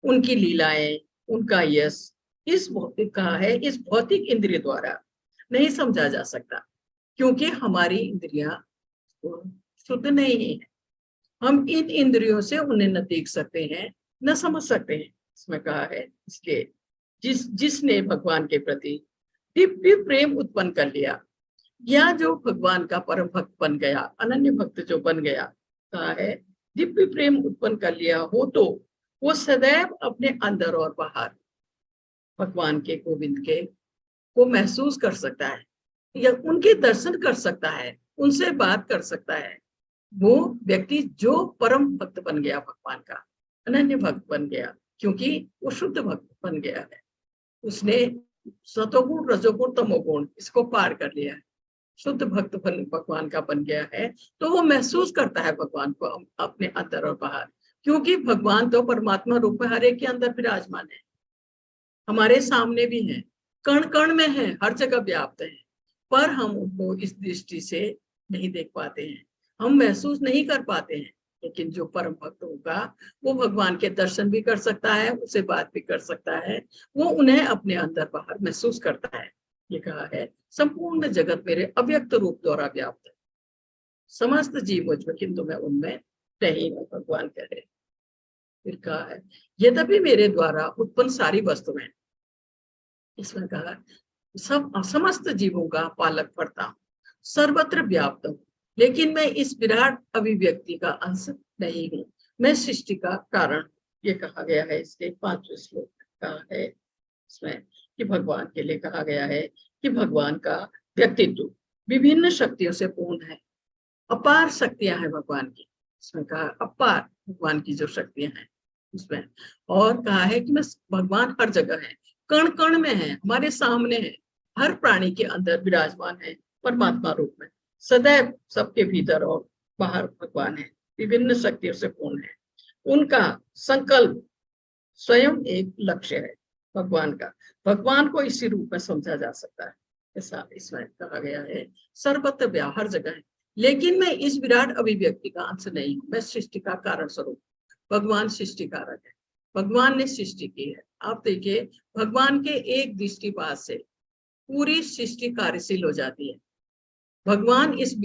उनकी लीलाएं, उनका यश, इस भौतिक, कहा है, इस भौतिक इंद्रिय द्वारा नहीं समझा जा सकता, क्योंकि हमारी इंद्रियां शुद्ध नहीं है। हम इन इंद्रियों से उन्हें न देख सकते हैं, न समझ सकते हैं। इसमें कहा है, इसलिए जिसने भगवान के प्रति दिव्य प्रेम उत्पन्न कर लिया, या जो भगवान का परम भक्त बन गया, अनन्य भक्त जो बन गया, कहा है दिव्य प्रेम उत्पन्न कर लिया हो, तो वो सदैव अपने अंदर और बाहर भगवान के, गोविंद के को महसूस कर सकता है, या उनके दर्शन कर सकता है, उनसे बात कर सकता है। वो व्यक्ति जो परम भक्त बन गया, भगवान का अनन्य भक्त बन गया, क्योंकि वो शुद्ध भक्त बन गया है। उसने सतोगुण, रजोगुण, तमोगुण इसको पार कर लिया है, शुद्ध भक्त भगवान का बन गया है। तो वो महसूस करता है भगवान को अपने अंदर और बाहर, क्योंकि भगवान तो परमात्मा रूप में हर एक के अंदर विराजमान है, हमारे सामने भी है, कण कण में है, हर जगह व्याप्त है, पर हम उनको इस दृष्टि से नहीं देख पाते हैं, हम महसूस नहीं कर पाते हैं। लेकिन जो परम भक्त होगा, वो भगवान के दर्शन भी कर सकता है, उससे बात भी कर सकता है, वो उन्हें अपने अंदर बाहर महसूस करता है। ये कहा है, संपूर्ण जगत मेरे अव्यक्त रूप द्वारा व्याप्त है। समस्त जीव मुझ में, किंतु मैं उनमें नहीं हूं, भगवान कह रहे। फिर कहा है, यद्यपि मेरे द्वारा उत्पन्न सारी वस्तुएं, इसमें कहा, सब समस्त जीवों का पालक करता हूं, सर्वत्र व्याप्त हूं, लेकिन मैं इस विराट अभिव्यक्ति का अंश नहीं हूँ, मैं सृष्टि का कारण। ये कहा गया है इसके 5वें श्लोक में कहा है इसमें कि भगवान के लिए कहा गया है कि भगवान का व्यक्तित्व विभिन्न शक्तियों से पूर्ण है, अपार शक्तियां हैं भगवान की। इसमें कहा अपार भगवान की जो शक्तियां हैं उसमें, और कहा है कि मैं भगवान हर जगह है, कण कण में है, हमारे सामने है, हर प्राणी के अंदर विराजमान है परमात्मा रूप में, सदैव सबके भीतर और बाहर भगवान है, विभिन्न शक्तियों से पूर्ण है। उनका संकल्प स्वयं एक लक्ष्य है भगवान का। भगवान को इसी रूप में समझा जा सकता है, ऐसा इसमें कहा गया है। सर्वत्र व्याप्त हर जगह है, लेकिन मैं इस विराट अभिव्यक्ति का अंश नहीं हूँ, मैं सृष्टि का कारण स्वरूप। भगवान सृष्टि कारक है, भगवान ने सृष्टि की है। आप देखिए भगवान के एक दृष्टिपात से पूरी सृष्टि कार्यशील हो जाती है। भगवान इस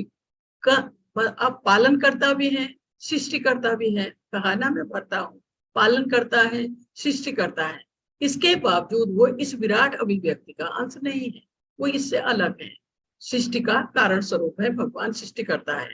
का अब पालन करता भी है, सृष्टि करता भी है। कहा ना मैं पढ़ता हूँ, पालन करता है, सृष्टि करता है, इसके बावजूद वो इस विराट अभिव्यक्ति का अंश नहीं है, वो इससे अलग है। सृष्टि का कारण स्वरूप है, भगवान सृष्टि करता है,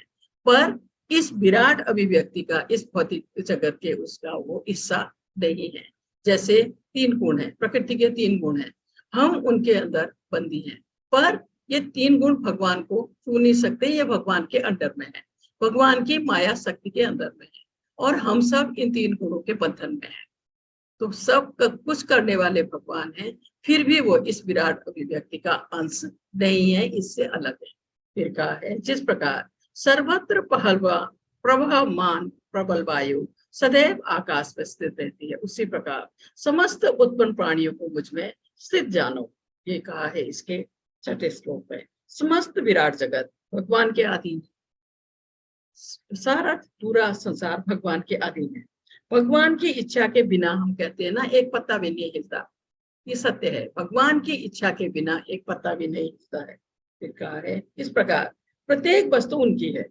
पर इस विराट अभिव्यक्ति का, इस भौतिक जगत के उसका वो हिस्सा नहीं है। जैसे 3 गुण है, प्रकृति के 3 गुण है, हम उनके अंदर बंदी हैं, पर ये 3 गुण भगवान को छू नहीं सकते, ये भगवान के अंडर में है, भगवान की माया शक्ति के अंदर में है, और हम सब इन 3 गुणों के बंधन में है। तो सब कुछ करने वाले भगवान हैं, फिर भी वो इस विराट अभिव्यक्ति का अंश नहीं है, इससे अलग है। फिर कहा है जिस प्रकार सर्वत्र पहलवा प्रवाहमान प्रबल वायु सदैव आकाश में स्थित रहती है, उसी प्रकार समस्त उत्पन्न प्राणियों को मुझ में स्थित जानो। ये कहा है इसके 6वें श्लोक में। समस्त विराट जगत भगवान के अधीन है, सारा पूरा संसार भगवान के अधीन है। भगवान की इच्छा के बिना, हम कहते हैं ना, एक पत्ता भी नहीं हिलता, ये सत्य है। भगवान की इच्छा के बिना एक पत्ता भी नहीं हिलता है। फिर कहा है इस प्रकार प्रत्येक वस्तु उनकी है,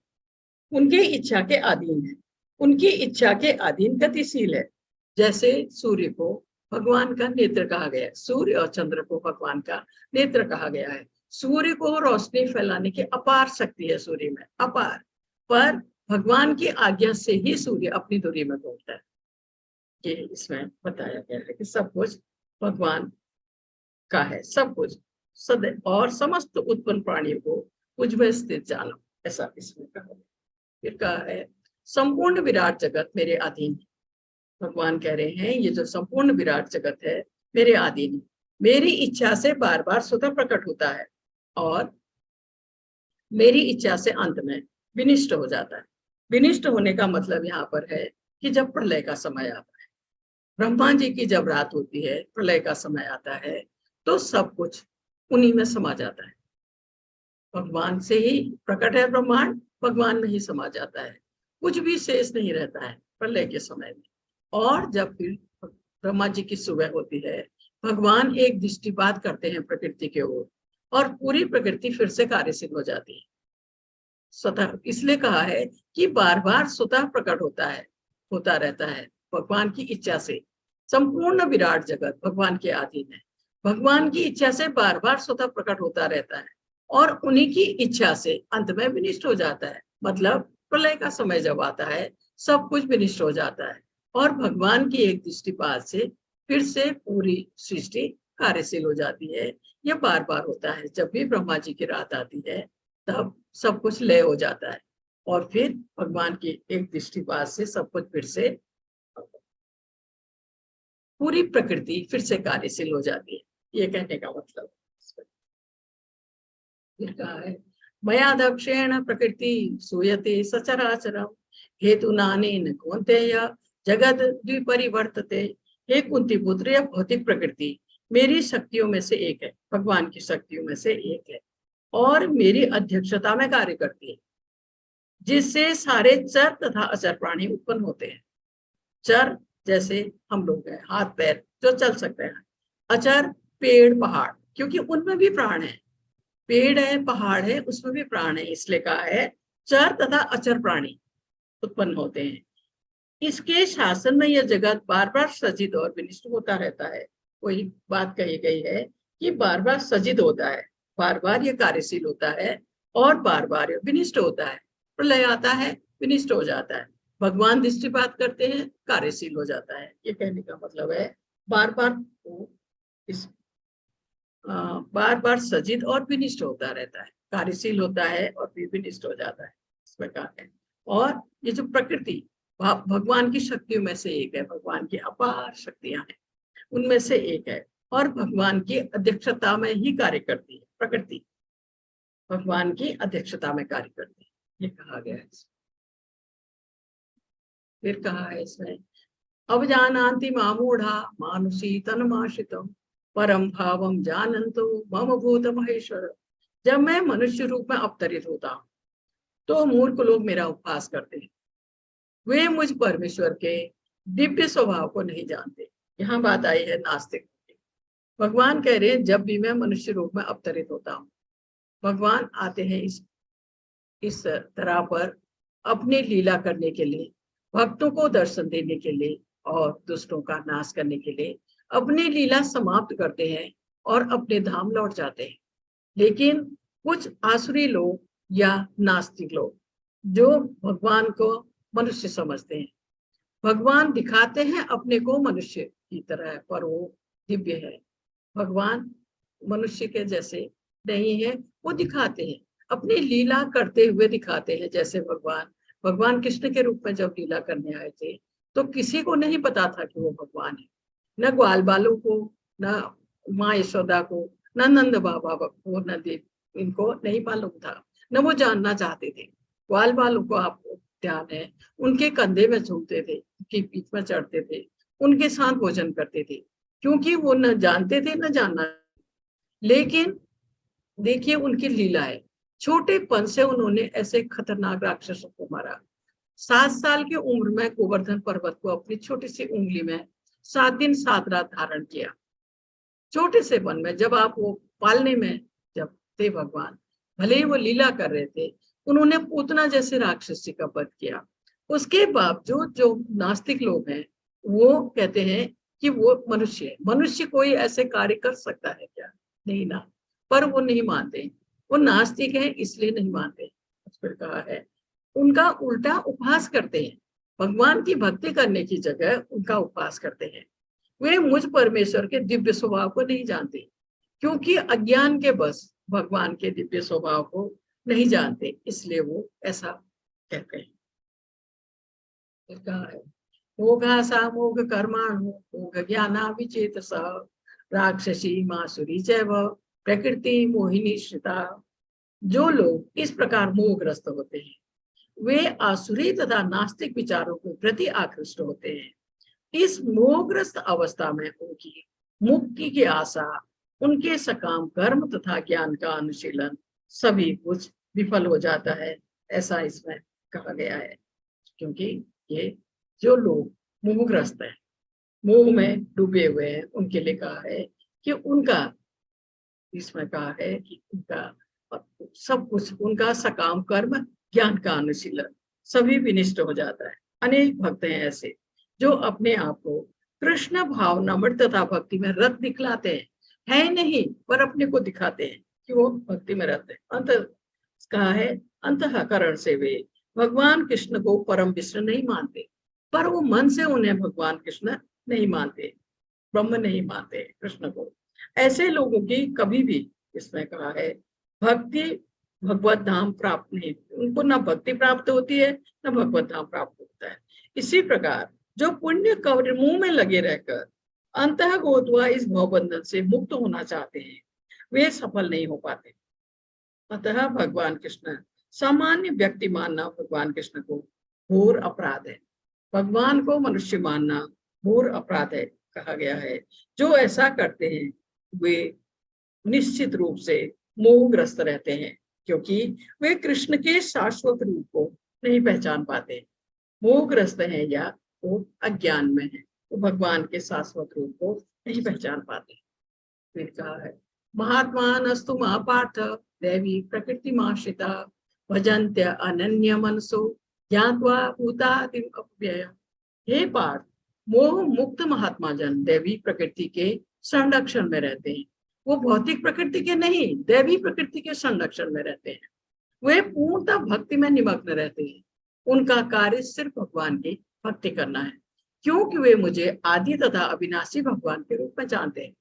उनकी इच्छा के अधीन है, उनकी इच्छा के अधीन गतिशील है। जैसे सूर्य को भगवान का नेत्र कहा गया है, सूर्य और चंद्र को भगवान का नेत्र कहा गया है। सूर्य को रोशनी फैलाने की अपार शक्ति है सूर्य में, अपार, पर भगवान की आज्ञा से ही सूर्य अपनी दूरी में घूमता है। ये इसमें बताया गया है कि सब कुछ भगवान का है, सब कुछ सदैव, और समस्त उत्पन्न प्राणियों को मुझ में स्थित जानो, ऐसा इसमें कहा गया। फिर कहा है संपूर्ण विराट जगत मेरे अधीन है। भगवान कह रहे हैं ये जो संपूर्ण विराट जगत है मेरे अधीन है, मेरी इच्छा से बार बार स्वतः प्रकट होता है, और मेरी इच्छा से अंत में विनिष्ट हो जाता है। विनिष्ट होने का मतलब यहाँ पर है कि जब प्रलय का समय आता है, ब्रह्मा जी की जब रात होती है, प्रलय का समय आता है, तो सब कुछ उन्हीं में समा जाता है। भगवान से ही प्रकट है ब्रह्मांड, भगवान में ही समा जाता है, कुछ भी शेष नहीं रहता है प्रलय के समय में। और जब फिर ब्रह्मा जी की सुबह होती है, भगवान एक दृष्टिपात करते हैं प्रकृति के ओर, और पूरी प्रकृति फिर से कार्यशील हो जाती है स्वतः। इसलिए कहा है कि बार बार स्वतः प्रकट होता है, होता रहता है भगवान की इच्छा से। संपूर्ण विराट जगत भगवान के अधीन है, भगवान की इच्छा से बार बार स्वतः प्रकट होता रहता है, और उन्हीं की इच्छा से अंत में विनिष्ट हो जाता है। मतलब प्रलय का समय जब आता है, सब कुछ विनिष्ट हो जाता है, और भगवान की एक दृष्टिपात से फिर से पूरी सृष्टि कार्यशील हो जाती है। यह बार बार होता है, जब भी ब्रह्मा जी की रात आती है तब सब कुछ लय हो जाता है, और फिर भगवान की एक दृष्टिपात से सब कुछ फिर से, पूरी प्रकृति फिर से कार्यशील हो जाती है। ये कहने का मतलब फिर कहा है मया दक्षेण प्रकृति सूयते सचराचरम हेतु नानेन कौन्तेय जगत द्विपरिवर्तते। हे कुंती पुत्र, यह भौतिक प्रकृति मेरी शक्तियों में से एक है, भगवान की शक्तियों में से एक है, और मेरी अध्यक्षता में कार्य करती है, जिससे सारे चर तथा अचर प्राणी उत्पन्न होते हैं। चर जैसे हम लोग हैं, हाथ पैर जो चल सकते हैं। अचर पेड़ पहाड़, क्योंकि उनमें भी प्राण है, पेड़ है पहाड़ है उसमें भी प्राण है, इसलिए कहा है चर तथा अचर प्राणी उत्पन्न होते हैं। इसके शासन में यह जगत बार बार सजित और विनिष्ट होता रहता है। वही बात कही गई है कि बार बार सजित होता है, बार बार ये कार्यशील होता है, और बार बार विनिष्ट होता है। प्रलय आता है, विनिष्ट हो जाता है। भगवान दृष्टिपात करते हैं, कार्यशील हो जाता है। ये कहने का मतलब है बार बार वो इस बार बार सजित और विनिष्ट होता रहता है, कार्यशील होता है और फिर विनिष्ट हो जाता है, इस प्रकार है। और ये जो प्रकृति भगवान की शक्तियों में से एक है, भगवान की अपार शक्तियां हैं, उनमें से एक है, और भगवान की अध्यक्षता में ही कार्य करती है। प्रकृति भगवान की अध्यक्षता में कार्य करती है, ये कहा गया है। फिर कहा है इसमें, अवजानान्ति मामूढ़ा मानुषी तन्माश्रितम परम भावम जानंतो मम भूत महेश्वर। जब मैं मनुष्य रूप में अवतरित होता हूँ तो मूर्ख लोग मेरा उपहास करते हैं, वे मुझ परमेश्वर के दिव्य स्वभाव को नहीं जानते। यहाँ बात आई है नास्तिक। भगवान कह रहे हैं जब भी मैं मनुष्य रूप में अवतरित होता हूँ, भगवान आते हैं इस तरह पर अपनी लीला करने के लिए, भक्तों को दर्शन देने के लिए और दुष्टों का नाश करने के लिए अपनी लीला समाप्त करते हैं और अपने धाम लौट जाते हैं। लेकिन कुछ आसुरी लोग या नास्तिक लोग जो भगवान को मनुष्य समझते हैं, भगवान दिखाते हैं अपने को मनुष्य की तरह, पर वो दिव्य है। भगवान मनुष्य के जैसे नहीं है, वो दिखाते हैं, अपनी लीला करते हुए दिखाते हैं। जैसे भगवान कृष्ण के रूप में जब लीला करने आए थे तो किसी को नहीं पता था कि वो भगवान है, न ग्वाल बालों को, न माँ यशोदा को, न नंद बाबा को, न देव, इनको नहीं मालूम था, न वो जानना चाहते थे। ग्वाल बालों को आपको ध्यान है, उनके कंधे में झूमते थे, उनके पीठ में चढ़ते थे, उनके साथ भोजन करते थे, क्योंकि वो न जानते थे न जानना। लेकिन देखिए उनकी लीला है, छोटेपन से उन्होंने ऐसे खतरनाक राक्षसों को मारा। 7 साल की उम्र में गोवर्धन पर्वत को अपनी छोटी सी उंगली में 7 दिन 7 रात धारण किया। छोटे से वन में जब आप वो पालने में जब थे भगवान, भले ही वो लीला कर रहे थे, उन्होंने पूतना जैसे राक्षसी का वध किया। उसके बावजूद जो नास्तिक लोग हैं वो कहते हैं कि वो मनुष्य है, मनुष्य कोई ऐसे कार्य कर सकता है क्या? नहीं ना, पर वो नहीं मानते, वो नास्तिक है इसलिए नहीं मानते। फिर कहा है उनका उल्टा उपहास करते हैं, भगवान की भक्ति करने की जगह उनका उपहास करते हैं। वे मुझ परमेश्वर के दिव्य स्वभाव को नहीं जानते, क्योंकि अज्ञान के बस भगवान के दिव्य स्वभाव को नहीं जानते, इसलिए वो ऐसा कहते हैं। कहा है मोघा सा मोघ कर्माणु मोघ ज्ञाना विचेतस राक्षसी मासुरी चैव प्रकृति मोहिनी श्रिता। जो लोग इस प्रकार मोहग्रस्त होते हैं वे आसुरी तथा नास्तिक विचारों के प्रति आकृष्ट होते हैं। इस मोहग्रस्त अवस्था में उनकी मुक्ति की आशा, उनके सकाम कर्म तथा ज्ञान का अनुशीलन सभी कुछ विफल हो जाता है, ऐसा इसमें कहा गया है। क्योंकि ये जो लोग मोहग्रस्त हैं, मोह में डूबे हुए हैं, उनके लिए कहा है कि उनका, इसमें कहा है कि उनका सब कुछ, उनका सकाम कर्म ज्ञान का अनुशीलन सभी विनिष्ट हो जाता है। अनेक भक्त हैं ऐसे जो अपने आप को कृष्ण भावना मृत तथा भक्ति में रत दिखलाते हैं, है नहीं पर अपने को दिखाते हैं कि वो भक्ति में रहते हैं। अंत कहा है अंतःकरण से वे भगवान कृष्ण को परम विष्णु नहीं मानते, पर वो मन से उन्हें भगवान कृष्ण नहीं मानते, ब्रह्म नहीं मानते कृष्ण को। ऐसे लोगों की कभी भी, इसमें कहा है, भक्ति भगवत धाम प्राप्त नहीं, उनको ना भक्ति प्राप्त होती है ना भगवत धाम प्राप्त होता है। इसी प्रकार जो पुण्य कर्मों में लगे रहकर अंतः गोत्वा इस भवबंधन से मुक्त होना चाहते हैं वे सफल नहीं हो पाते। अतः भगवान कृष्ण, सामान्य व्यक्ति मानना भगवान कृष्ण को घोर अपराध है, भगवान को मनुष्य मानना घोर अपराध है कहा गया है। जो ऐसा करते हैं वे निश्चित रूप से मोहग्रस्त रहते हैं, क्योंकि वे कृष्ण के शाश्वत रूप को नहीं पहचान पाते। मोहग्रस्त हैं या वो अज्ञान में है, तो भगवान के शाश्वत रूप को नहीं पहचान पाते। फिर कहा है महात्मानस्तु महापाठ दैवी प्रकृति माश्रिता भजन्त्य अनन्य मनसो ज्ञात्वा भूतादिव अपव्यय। हे पार्थ, मोह मुक्त महात्मा जन दैवी प्रकृति के संरक्षण में रहते हैं, वो भौतिक प्रकृति के नहीं, दैवी प्रकृति के संरक्षण में रहते हैं। वे पूर्णतः भक्ति में निमग्न रहते हैं। उनका कार्य सिर्फ भगवान की भक्ति करना है, क्योंकि वे मुझे आदि तथा अविनाशी भगवान के रूप में जानते हैं।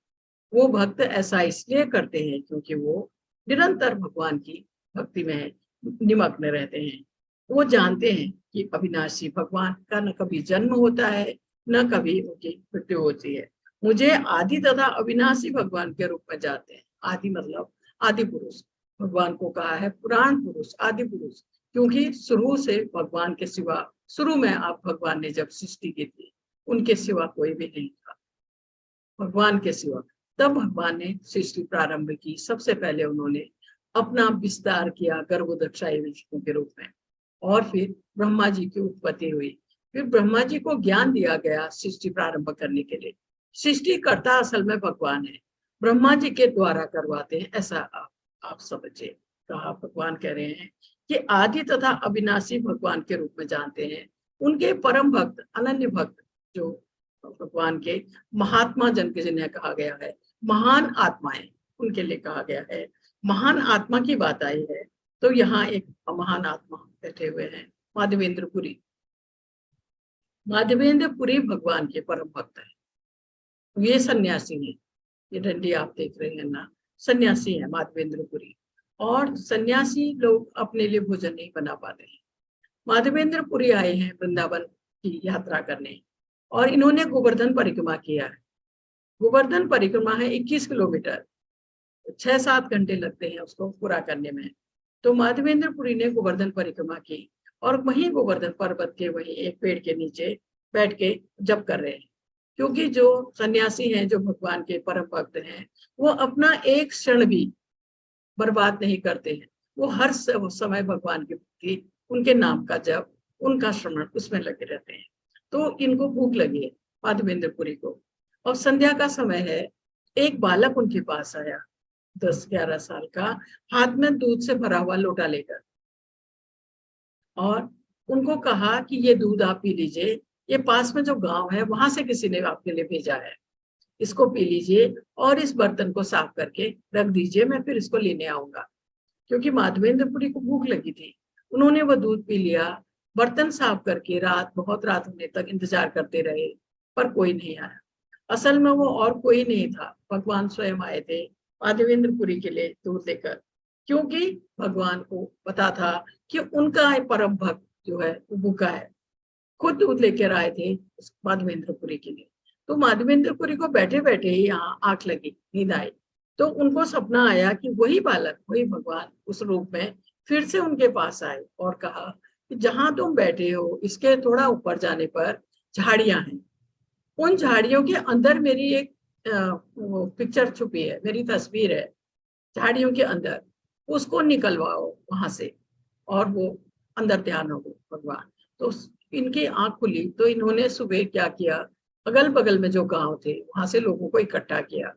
वो भक्त ऐसा इसलिए करते हैं क्योंकि वो निरंतर भगवान की भक्ति में निमग्न रहते हैं। वो जानते हैं कि अविनाशी भगवान का न कभी जन्म होता है, न कभी उनकी मृत्यु होती है। मुझे आदि तथा अविनाशी भगवान के रूप में जानते हैं। आदि मतलब आदि पुरुष, भगवान को कहा है पुराण पुरुष, आदि पुरुष, क्योंकि शुरू से भगवान के सिवा, शुरू में आप भगवान ने जब सृष्टि की थी, उनके सिवा कोई भी नहीं था, भगवान के सिवा। तब भगवान ने सृष्टि प्रारंभ की। सबसे पहले उन्होंने अपना विस्तार किया गर्भोदक्षाई विष्णु के रूप में, और फिर ब्रह्मा जी की उत्पत्ति हुई। फिर ब्रह्मा जी को ज्ञान दिया गया सृष्टि प्रारंभ करने के लिए। सृष्टि करता असल में भगवान है, ब्रह्मा जी के द्वारा करवाते हैं, ऐसा आप समझिए। कहा भगवान कह रहे हैं कि आदि तथा अविनाशी भगवान के रूप में जानते हैं। उनके परम भक्त, अनन्य भक्त, जो भगवान के महात्मा जन के जिन्हें कहा गया है, महान आत्माएं, उनके लिए कहा गया है। महान आत्मा की बात आई है तो यहाँ एक महान आत्मा बैठे हुए हैं, माधवेंद्र पुरी। माधवेंद्र पुरी भगवान के परम भक्त है। ये सन्यासी हैं, ये डंडी आप देख रहे हैं ना, सन्यासी है माधवेंद्र पुरी। और सन्यासी लोग अपने लिए भोजन नहीं बना पाते हैं। माधवेंद्र पुरी आए हैं वृंदावन की यात्रा करने, और इन्होंने गोवर्धन परिक्रमा किया है। गोवर्धन परिक्रमा है 21 किलोमीटर, 6-7 घंटे लगते हैं उसको पूरा करने में। तो माधवेंद्र पुरी ने गोवर्धन परिक्रमा की, और वहीं गोवर्धन पर्वत के वहीं एक पेड़ के नीचे बैठ के जप कर रहे हैं। क्योंकि जो सन्यासी हैं, जो भगवान के परम भक्त हैं, वो अपना एक क्षण भी बर्बाद नहीं करते हैं। वो हर समय भगवान की भक्ति, उनके नाम का जप, उनका श्रवण, उसमें लगे रहते हैं। तो इनको भूख लगी है माधवेंद्र पुरी को, और संध्या का समय है। एक बालक उनके पास आया, 10-11 साल का, हाथ में दूध से भरा हुआ लोटा लेकर, और उनको कहा कि ये दूध आप पी लीजिए, ये पास में जो गांव है वहां से किसी ने आपके लिए भेजा है, इसको पी लीजिए और इस बर्तन को साफ करके रख दीजिए, मैं फिर इसको लेने आऊंगा। क्योंकि माधवेंद्र पुरी को भूख लगी थी। उन्होंने वो दूध पी लिया, बर्तन साफ करके बहुत रात होने तक इंतजार करते रहे, पर कोई नहीं आया। असल में वो और कोई नहीं था, भगवान स्वयं आए थे माधवेंद्र पुरी के लिए दूध लेकर, क्योंकि भगवान को पता था कि उनका परम भक्त जो है वो भूखा है। खुद दूध लेकर आए थे माधवेंद्र पुरी के लिए। तो माधवेंद्र पुरी को बैठे बैठे ही यहाँ आंख लगी, नींद आई। तो उनको सपना आया कि वही बालक, वही भगवान उस रूप में फिर से उनके पास आए और कहा कि जहां तुम बैठे हो इसके थोड़ा ऊपर जाने पर झाड़ियां हैं, उन झाड़ियों के अंदर मेरी एक पिक्चर छुपी है, मेरी तस्वीर है झाड़ियों के अंदर, उसको निकलवाओ वहां से, और वो अंदर ध्यान हो भगवान। तो इनकी आंख खुली तो इन्होंने सुबह क्या किया, अगल बगल में जो गांव थे वहां से लोगों को इकट्ठा किया,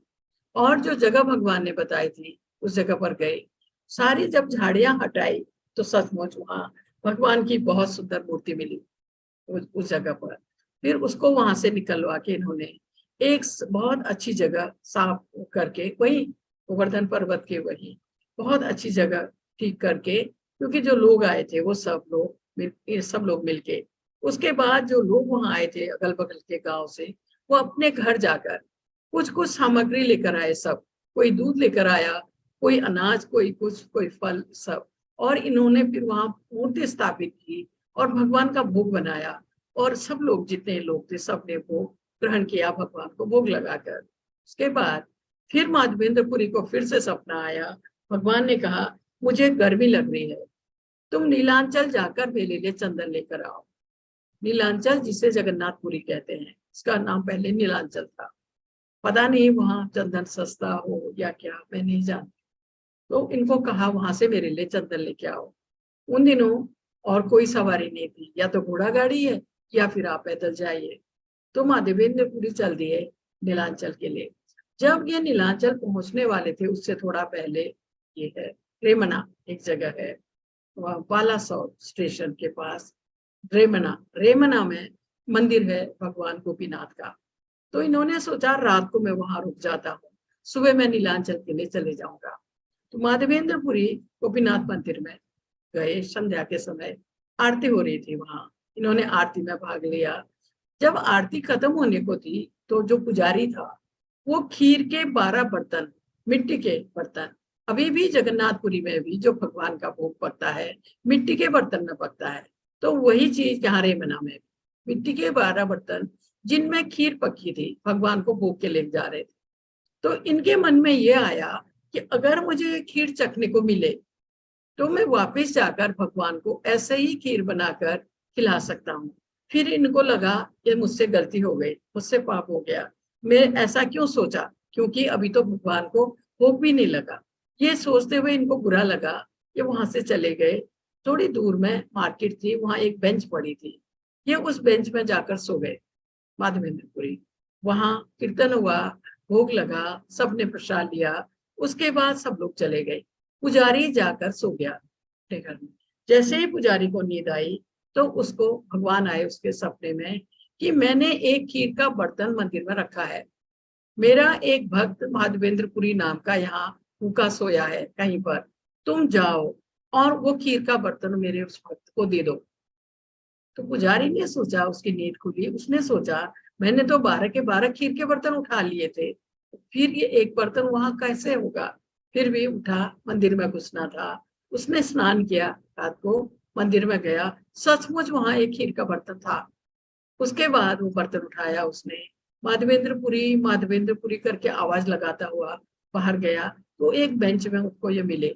और जो जगह भगवान ने बताई थी उस जगह पर गए। सारी जब झाड़ियां हटाई तो सचमुच वहां भगवान की बहुत सुंदर मूर्ति मिली उस जगह पर। फिर उसको वहां से निकलवा के इन्होंने एक बहुत अच्छी जगह साफ करके, वही गोवर्धन पर्वत के वही बहुत अच्छी जगह ठीक करके, क्योंकि जो लोग आए थे वो सब लोग मिलके, उसके बाद जो लोग वहां आए थे अगल बगल के गांव से, वो अपने घर जाकर कुछ कुछ सामग्री लेकर आए सब। कोई दूध लेकर आया, कोई अनाज, कोई कुछ, कोई फल, सब। और इन्होंने फिर वहां मूर्ति स्थापित की और भगवान का भोग बनाया, और सब लोग, जितने लोग थे, सबने भोग ग्रहण किया भगवान को भोग लगाकर। उसके बाद फिर माधवेंद्र पुरी को फिर से सपना आया। भगवान ने कहा मुझे गर्मी लग रही है, तुम नीलांचल जाकर मेरे लिए चंदन लेकर आओ। नीलांचल जिसे जगन्नाथपुरी कहते हैं, इसका नाम पहले नीलांचल था। पता नहीं वहां चंदन सस्ता हो या क्या, मैं नहीं जानती। तो इनको कहा वहां से मेरे लिए चंदन लेके आओ। उन दिनों और कोई सवारी नहीं थी, या तो घोड़ा गाड़ी है या फिर आप पैदल जाइए। तो माधवेंद्र पुरी चल दिए नीलांचल के लिए। जब ये नीलांचल पहुंचने वाले थे, उससे थोड़ा पहले ये है रेमना, एक जगह है वहाँ बालासोर स्टेशन के पास, रेमना में मंदिर है भगवान गोपीनाथ का। तो इन्होंने सोचा रात को मैं वहां रुक जाता हूँ, सुबह मैं नीलांचल के लिए चले जाऊंगा। तो माधवेंद्र पुरी गोपीनाथ मंदिर में गए संध्या के समय, आरती हो रही थी वहां, इन्होंने आरती में भाग लिया। जब आरती खत्म होने को थी तो जो पुजारी था वो खीर के 12 बर्तन, मिट्टी के बर्तन, अभी भी जगन्नाथपुरी में भी जो भगवान का भोग पकता है मिट्टी के बर्तन में पकता है, तो वही चीज यहाँ रेमना में मिट्टी के 12 बर्तन जिनमें खीर पकी थी भगवान को भोग के ले जा रहे थे। तो इनके मन में ये आया कि अगर मुझे खीर चखने को मिले तो मैं वापस जाकर भगवान को ऐसे ही खीर बनाकर खिला सकता हूँ। फिर इनको लगा कि मुझसे गलती हो गई, मुझसे पाप हो गया, मैं ऐसा क्यों सोचा, क्योंकि अभी तो भगवान को भोग भी नहीं लगा। ये सोचते हुए इनको बुरा लगा कि वहां से चले गए। थोड़ी दूर में मार्केट थी, वहां एक बेंच पड़ी थी, ये उस बेंच में जाकर सो गए माधवेंद्रपुरी। वहां कीर्तन हुआ, भोग लगा, सबने प्रसाद लिया, उसके बाद सब लोग चले गए। पुजारी जाकर सो गया अपने घर में। जैसे ही पुजारी को नींद आई तो उसको भगवान आए उसके सपने में कि मैंने एक खीर का बर्तन मंदिर में रखा है, मेरा एक भक्त माधवेंद्रपुरी नाम का यहाँ भूखा सोया है कहीं पर, तुम जाओ और वो खीर का बर्तन मेरे उस भक्त को दे दो। तो पुजारी ने सोचा, उसकी नींद खुली, उसने सोचा मैंने तो 12 के 12 खीर के बर्तन उठा लिए थे, फिर ये एक बर्तन वहां कैसे होगा। फिर भी उठा, मंदिर में घुसना था, उसने स्नान किया, रात को मंदिर में गया, सचमुच वहां एक खीर का बर्तन था। उसके बाद वो बर्तन उठाया, उसने माधवेंद्रपुरी करके आवाज लगाता हुआ बाहर गया, तो एक बेंच में उसको ये मिले,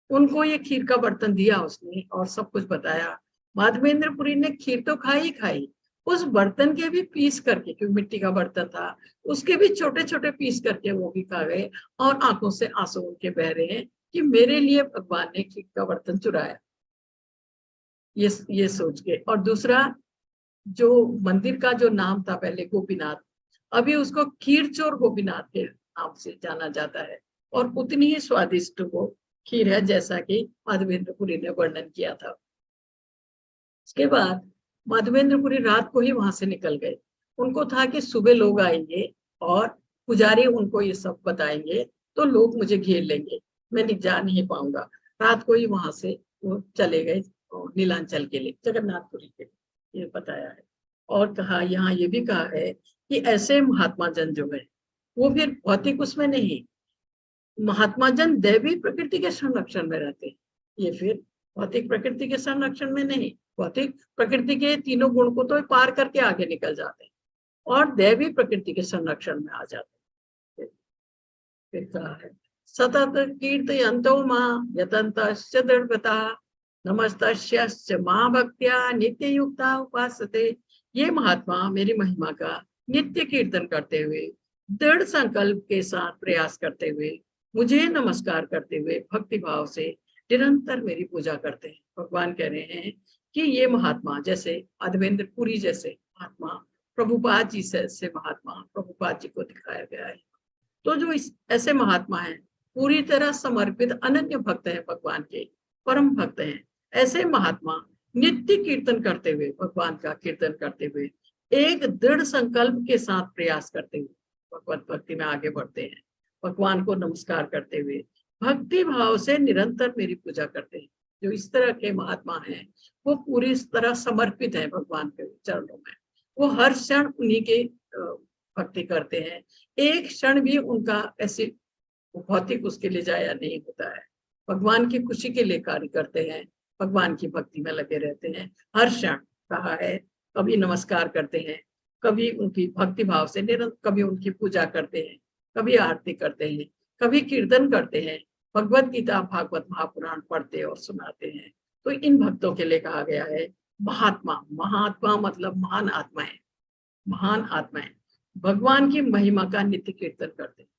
उनको ये खीर का बर्तन दिया उसने और सब कुछ बताया। माधवेंद्रपुरी ने खीर तो खाई, उस बर्तन के भी पीस करके, क्योंकि मिट्टी का बर्तन था, उसके भी छोटे छोटे पीस करके वो भी खा गए और आंखों से आंसू उनके बह रहे हैं कि मेरे लिए भगवान ने खीर का बर्तन चुराया, ये सोच के। और दूसरा, जो मंदिर का जो नाम था पहले गोपीनाथ, अभी उसको खीर चोर गोपीनाथ के नाम से जाना जाता है, और उतनी ही स्वादिष्ट वो खीर है जैसा कि माधवेंद्रपुरी ने वर्णन किया था। उसके बाद माधवेंद्रपुरी रात को ही वहां से निकल गए। उनको था कि सुबह लोग आएंगे और पुजारी उनको ये सब बताएंगे तो लोग मुझे घेर लेंगे, मैं जा नहीं पाऊंगा। रात को ही वहां से वो चले गए नीलांचल के लिए, जगन्नाथपुरी के लिए, ये बताया है। और कहा, यहाँ ये भी कहा है कि ऐसे महात्मा जन जो है वो फिर भौतिक उसमें नहीं, महात्मा जन दैवी प्रकृति के संरक्षण में रहते हैं, ये फिर भौतिक प्रकृति के संरक्षण में नहीं, भौतिक प्रकृति के तीनों गुण को तो पार करके आगे निकल जाते हैं और दैवी प्रकृति के संरक्षण में आ जाते हैं। फिर कहा है, सतत कीर्तयन्तो मां यतन्तश्च दृढ़ता नमस्तस्य मां भक्त्या नित्य युक्ता उपासते। ये महात्मा मेरी महिमा का नित्य कीर्तन करते हुए, दृढ़ संकल्प के साथ प्रयास करते हुए, मुझे नमस्कार करते हुए भक्ति भाव से निरंतर मेरी पूजा करते हैं। भगवान कह रहे हैं कि ये महात्मा, जैसे माधवेंद्रपुरी जैसे महात्मा, प्रभुपाद जी से महात्मा प्रभुपाद जी को दिखाया गया है। तो जो ऐसे महात्मा हैं, पूरी तरह समर्पित अनन्य भक्त हैं, भगवान के परम भक्त हैं, ऐसे महात्मा नित्य कीर्तन करते हुए, भगवान का कीर्तन करते हुए, एक दृढ़ संकल्प के साथ प्रयास करते हुए भगवत भक्ति में आगे बढ़ते हैं। भगवान को नमस्कार करते हुए भक्ति भाव से निरंतर मेरी पूजा करते हैं। जो इस तरह के महात्मा हैं वो पूरी तरह समर्पित है भगवान के चरणों में, वो हर क्षण उन्हीं के भक्ति करते हैं। एक क्षण भी उनका ऐसे भौतिक उसके लिए जाया नहीं होता है, भगवान की खुशी के लिए कार्य करते हैं, भगवान की भक्ति में लगे रहते हैं हर क्षण। कहा है, कभी नमस्कार करते हैं, कभी उनकी भक्ति भाव से निरंतर, कभी उनकी पूजा करते हैं, कभी आरती करते हैं, कभी कीर्तन करते हैं, भगवत गीता भागवत महापुराण पढ़ते और सुनाते हैं। तो इन भक्तों के लिए कहा गया है महात्मा। महात्मा मतलब महान आत्माएं, महान आत्माएं भगवान की महिमा का नित्य कीर्तन करते हैं,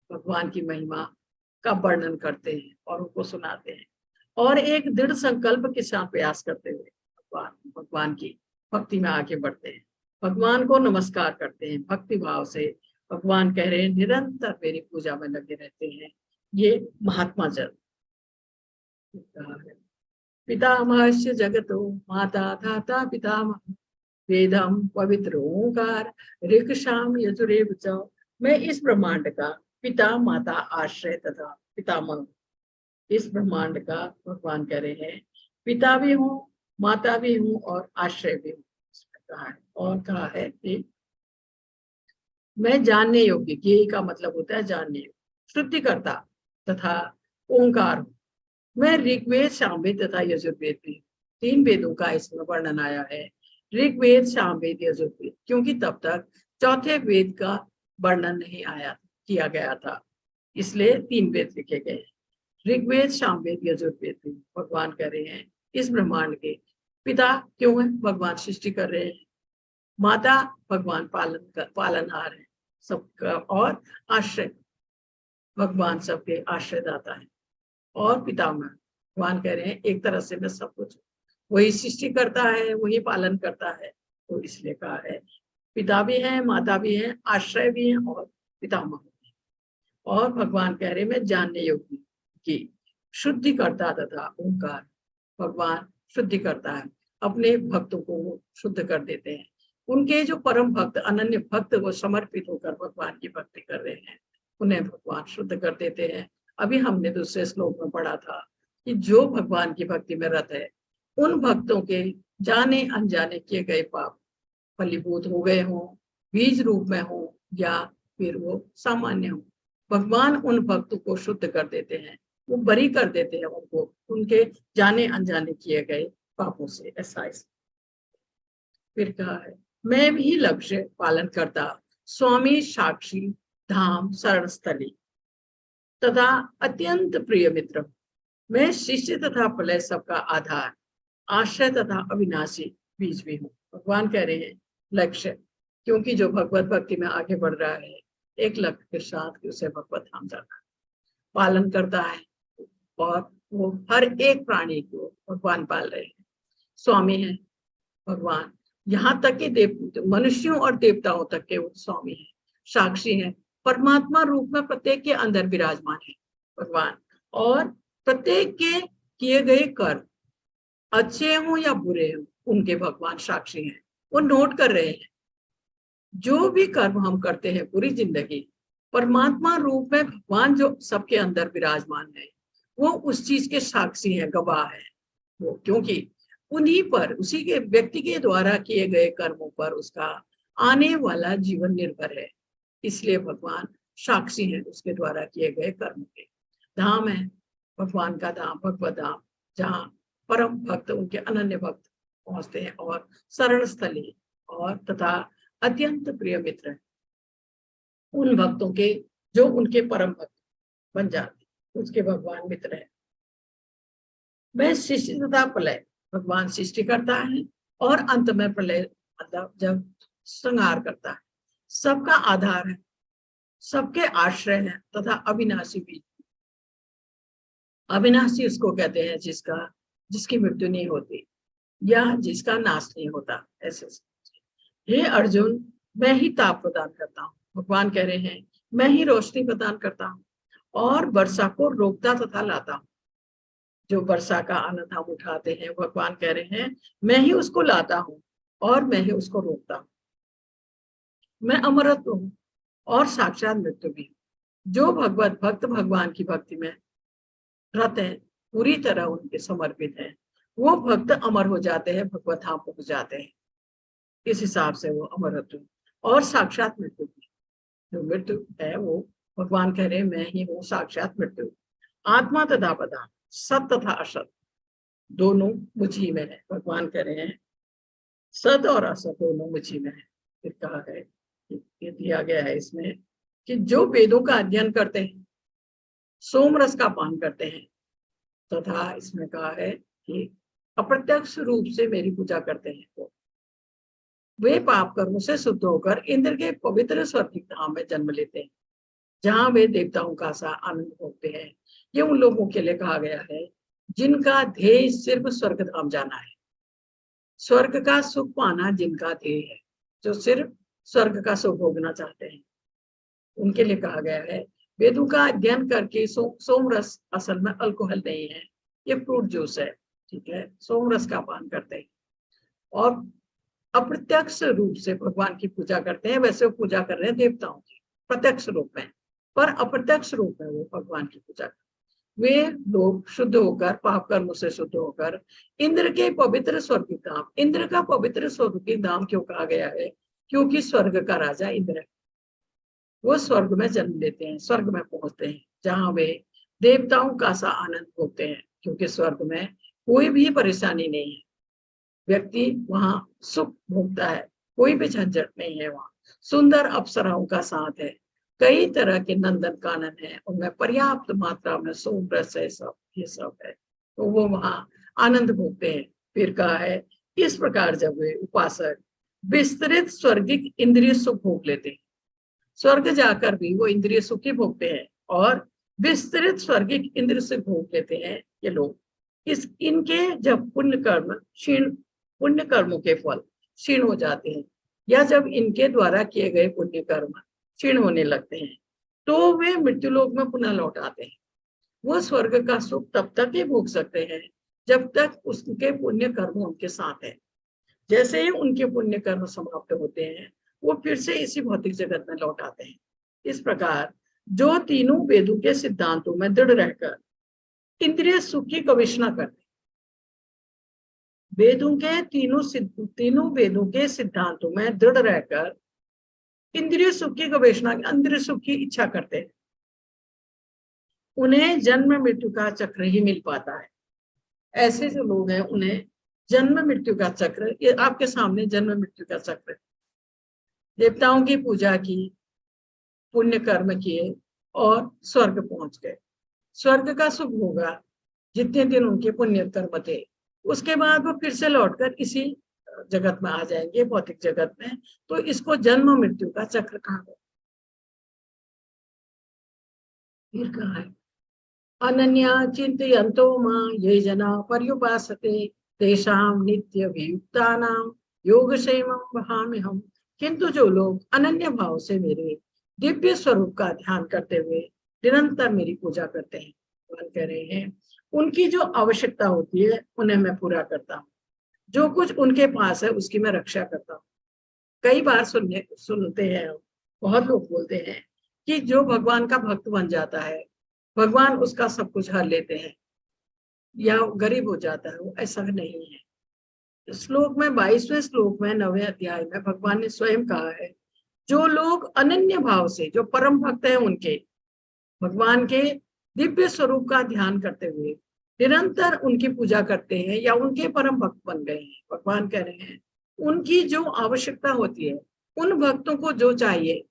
भगवान की महिमा का वर्णन करते हैं और उनको सुनाते हैं, और एक दृढ़ संकल्प के साथ प्रयास करते हुए भगवान की भक्ति में आगे बढ़ते हैं, भगवान को नमस्कार करते हैं भक्ति भाव से। भगवान कह रहे हैं निरंतर मेरी पूजा में लगे रहते हैं ये महात्मा जन। पितामहस्य जगतो माता धाता पितामह वेदम पवित्र ओंकार ऋक्षाम यजुरेव च। मैं इस ब्रह्मांड का पिता माता आश्रय तथा पितामह, इस ब्रह्मांड का भगवान कह रहे हैं पिता भी हूँ, माता भी हूँ और आश्रय भी हूँ। कहा है और कहा है कि मैं जानने योग्य, ये का मतलब होता है जानने योग्य, शुद्धिकर्ता तथा ओंकार हूँ। मैं ऋग्वेद, सामवेद तथा यजुर्वेद भी, 3 वेदों का इसमें वर्णन आया है। ऋग्वेद, सामवेद, यजुर्वेद, क्योंकि तब तक चौथे वेद का वर्णन नहीं आया किया गया था, इसलिए 3 वेद लिखे गए। ऋग्वेद, सामवेद, यजुर्वेद भी भगवान कह रहे हैं इस ब्रह्मांड के पिता क्यों है, भगवान सृष्टि कर रहे हैं। माता भगवान पालनहार है सबका, और आश्रय भगवान सबके आश्रयदाता है। और पितामह भगवान कह रहे हैं एक तरह से मैं सब कुछ, वही सृष्टि करता है, वही पालन करता है, तो इसलिए कहा है पिता भी है, माता भी है, आश्रय भी है और पितामह भी है। और भगवान कह रहे मैं जानने योग्य कि शुद्धि करता तथा ओंकार, भगवान शुद्धि करता है, अपने भक्तों को वो शुद्ध कर देते हैं। उनके जो परम भक्त, अनन्य भक्त, वो समर्पित होकर भगवान की भक्ति कर रहे हैं, उन्हें भगवान शुद्ध कर देते हैं। अभी हमने दूसरे श्लोक में पढ़ा था कि जो भगवान की भक्ति में रत है, उन भक्तों के जाने अनजाने किए गए पाप फलीभूत हो गए हों, बीज रूप में हो या फिर वो सामान्य हो, भगवान उन भक्तों को शुद्ध कर देते हैं, वो बरी कर देते हैं उनको उनके जाने अनजाने किए गए पापों से। ऐसा फिर कहा है मैं भी लक्ष्य पालन करता, स्वामी साक्षी धाम शरणस्थली तथा अत्यंत प्रिय मित्र, मैं शिष्य तथा प्रलय सबका आधार, आश्रय तथा अविनाशी बीज भी हूँ। भगवान कह रहे हैं लक्ष्य, क्योंकि जो भगवत भक्ति में आगे बढ़ रहा है एक लक्ष्य के साथ कि उसे भगवत धाम जाना, पालन करता है और वो हर एक प्राणी को भगवान पाल रहे हैं। स्वामी है भगवान, यहाँ तक कि मनुष्यों और देवताओं तक के वो स्वामी है, साक्षी है, परमात्मा रूप में प्रत्येक के अंदर विराजमान है भगवान, और प्रत्येक के किए गए कर्म अच्छे हों या बुरे हों उनके भगवान साक्षी हैं, वो नोट कर रहे हैं। जो भी कर्म हम करते हैं पूरी जिंदगी, परमात्मा रूप में भगवान जो सबके अंदर विराजमान है, वो उस चीज के साक्षी है, गवाह है वो, क्योंकि उन्हीं पर, उसी के व्यक्ति के द्वारा किए गए कर्मों पर उसका आने वाला जीवन निर्भर है, इसलिए भगवान साक्षी है उसके द्वारा किए गए कर्म के। धाम है भगवान का धाम, भगवत धाम, जहाँ परम भक्त उनके अनन्य भक्त पहुंचते हैं, और शरण स्थली और तथा अत्यंत प्रिय मित्र उन भक्तों के जो उनके परम भक्त बन जाते, उसके भगवान मित्र है। मैं सृष्टि तथा प्रलय, भगवान सृष्टि करता है और अंत में प्रलय मतलब जब संहार करता है, सबका आधार है, सबके आश्रय है तथा अविनाशी भी। अविनाशी उसको कहते हैं जिसकी मृत्यु नहीं होती या जिसका नाश नहीं होता। ऐसे हे अर्जुन, मैं ही ताप प्रदान करता हूँ, भगवान कह रहे हैं मैं ही रोशनी प्रदान करता हूँ और वर्षा को रोकता तथा लाता हूँ। जो वर्षा का आनंद हम उठाते हैं, भगवान कह रहे हैं मैं ही उसको लाता हूँ और मैं ही उसको रोकता हूँ। मैं अमरत्व हूँ और साक्षात मृत्यु भी। जो भगवत भक्त भगवान की भक्ति में रत है, पूरी तरह उनके समर्पित है, वो भक्त अमर हो जाते हैं, भगवत धाम पहुंच जाते हैं। इस हिसाब से वो अमरत्व और साक्षात मृत्यु भी। जो मृत्यु है वो भगवान कह रहे हैं मैं ही हूँ साक्षात मृत्यु। आत्मा तथा पदार्थ, सत तथा असत दोनों मुझी में है। भगवान कह रहे हैं सत और असत दोनों मुझी में है। फिर कहा है, ये दिया गया है इसमें कि जो वेदों का अध्ययन करते हैं, सोमरस का पान करते हैं, तथा इसमें कहा है कि अप्रत्यक्ष रूप से मेरी पूजा करते हैं, तो वे पाप कर्मों से शुद्ध होकर इंद्र के पवित्र स्वर्गिक धाम में जन्म लेते हैं, जहां वे देवताओं का सा आनंद भोगते हैं। ये उन लोगों के लिए कहा गया है जिनका ध्येय सिर्फ स्वर्ग धाम जाना है, स्वर्ग का सुख पाना जिनका ध्येय है, जो सिर्फ स्वर्ग का सुख भोगना चाहते हैं, उनके लिए कहा गया है वेदों का अध्ययन करके। सोमरस असल में अल्कोहल नहीं है, ये फ्रूट जूस है, ठीक है, सोमरस का पान करते हैं और अप्रत्यक्ष रूप से भगवान की पूजा करते हैं। वैसे वो पूजा कर रहे हैं देवताओं की प्रत्यक्ष रूप में, पर अप्रत्यक्ष रूप में वो भगवान की पूजा करते हैं। वे लोग शुद्ध होकर, पाप कर्मों से शुद्ध होकर इंद्र के पवित्र स्वर्ग धाम, इंद्र का पवित्र स्वर्ग की धाम क्यों कहा गया है? क्योंकि स्वर्ग का राजा इंद्र है। वो स्वर्ग में जन्म लेते हैं, स्वर्ग में पहुंचते हैं, जहां वे देवताओं का सा आनंद भोगते हैं, क्योंकि स्वर्ग में कोई भी परेशानी नहीं है। व्यक्ति वहां सुख भोगता है, कोई भी झंझट नहीं है। वहां सुंदर अप्सराओं का साथ है, कई तरह के नंदन कानन है, उनमें पर्याप्त मात्रा में सोम रस है, सब ये सब है, तो वो वहां आनंद भोगते हैं। फिर कहा है, इस प्रकार जब वे उपासक विस्तृत स्वर्गिक इंद्रिय सुख भोग लेते हैं, स्वर्ग जाकर भी वो इंद्रिय सुख ही भोगते हैं और विस्तृत स्वर्गिक इंद्रिय सुख भोग लेते हैं ये लोग। इनके जब पुण्य कर्मों के फल क्षीण हो जाते हैं, या जब इनके द्वारा किए गए पुण्य कर्म क्षीण होने लगते हैं, तो वे मृत्युलोक में पुनः लौट आते हैं। वो स्वर्ग का सुख तब तक ही भोग सकते हैं जब तक उसके पुण्य कर्म उनके साथ है। जैसे ही उनके पुण्य कर्म समाप्त होते हैं, वो फिर से इसी भौतिक जगत में लौट आते हैं। इस प्रकार जो तीनों वेदों के सिद्धांतों में दृढ़ रहकर इंद्रिय सुख की गवेषणा करते, तीनों वेदों के सिद्धांतों में दृढ़ रहकर इंद्रिय सुख की गवेषणा, इंद्रिय सुख की इच्छा करते हैं, उन्हें जन्म मृत्यु का चक्र ही मिल पाता है। ऐसे जो लोग हैं उन्हें जन्म मृत्यु का चक्र, ये आपके सामने जन्म मृत्यु का चक्र, देवताओं की पूजा की, पुण्य कर्म किए और स्वर्ग पहुंच गए। स्वर्ग का सुख होगा जितने दिन उनके पुण्य कर्म थे, उसके बाद वो फिर से लौटकर इसी जगत में आ जाएंगे, भौतिक जगत में। तो इसको जन्म मृत्यु का चक्र कहा गया। फिर कहा है, अनन्या चिंतयन्तो मां ये जना पर्युपासते तेषां नित्य वियुक्तानां योगक्षेमं वहाम्यहम्। किंतु जो लोग अनन्य भाव से मेरे दिव्य स्वरूप का ध्यान करते हुए निरंतर मेरी पूजा करते हैं, भगवान कह रहे हैं, उनकी जो आवश्यकता होती है उन्हें मैं पूरा करता हूँ, जो कुछ उनके पास है उसकी मैं रक्षा करता हूँ। कई बार सुनते हैं, बहुत लोग बोलते हैं कि जो भगवान का भक्त बन जाता है, भगवान उसका सब कुछ हर लेते हैं या गरीब हो जाता है। वो ऐसा नहीं है। श्लोक में 22वें श्लोक में 9वें अध्याय में भगवान ने स्वयं कहा है, जो लोग अनन्य भाव से, जो परम भक्त हैं, उनके भगवान के दिव्य स्वरूप का ध्यान करते हुए निरंतर उनकी पूजा करते हैं या उनके परम भक्त बन गए हैं, भगवान कह रहे हैं उनकी जो आवश्यकता होती है, उन भक्तों को जो चाहिए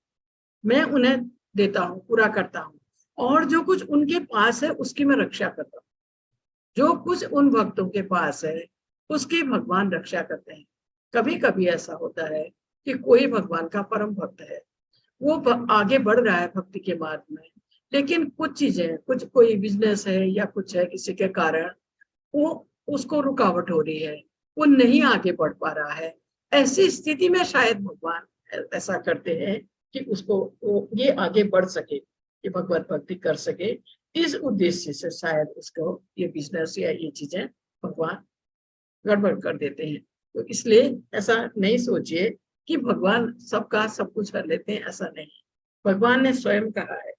मैं उन्हें देता हूँ, पूरा करता हूँ, और जो कुछ उनके पास है उसकी मैं रक्षा करता हूँ। जो कुछ उन भक्तों के पास है उसकी भगवान रक्षा करते हैं। कभी कभी ऐसा होता है कि कोई भगवान का परम भक्त है, वो आगे बढ़ रहा है भक्ति के मार्ग में, लेकिन कुछ चीजें, कुछ कोई बिजनेस है या कुछ है, किसी के कारण वो उसको रुकावट हो रही है, वो नहीं आगे बढ़ पा रहा है। ऐसी स्थिति में शायद भगवान ऐसा करते हैं कि उसको ये आगे बढ़ सके, कि भगवत भक्ति कर सके। इस उद्देश्य से शायद उसको ये बिजनेस या ये चीजें भगवान गड़बड़ कर देते हैं। तो इसलिए ऐसा नहीं सोचिए कि भगवान सबका सब कुछ कर लेते हैं, ऐसा नहीं। भगवान ने स्वयं कहा है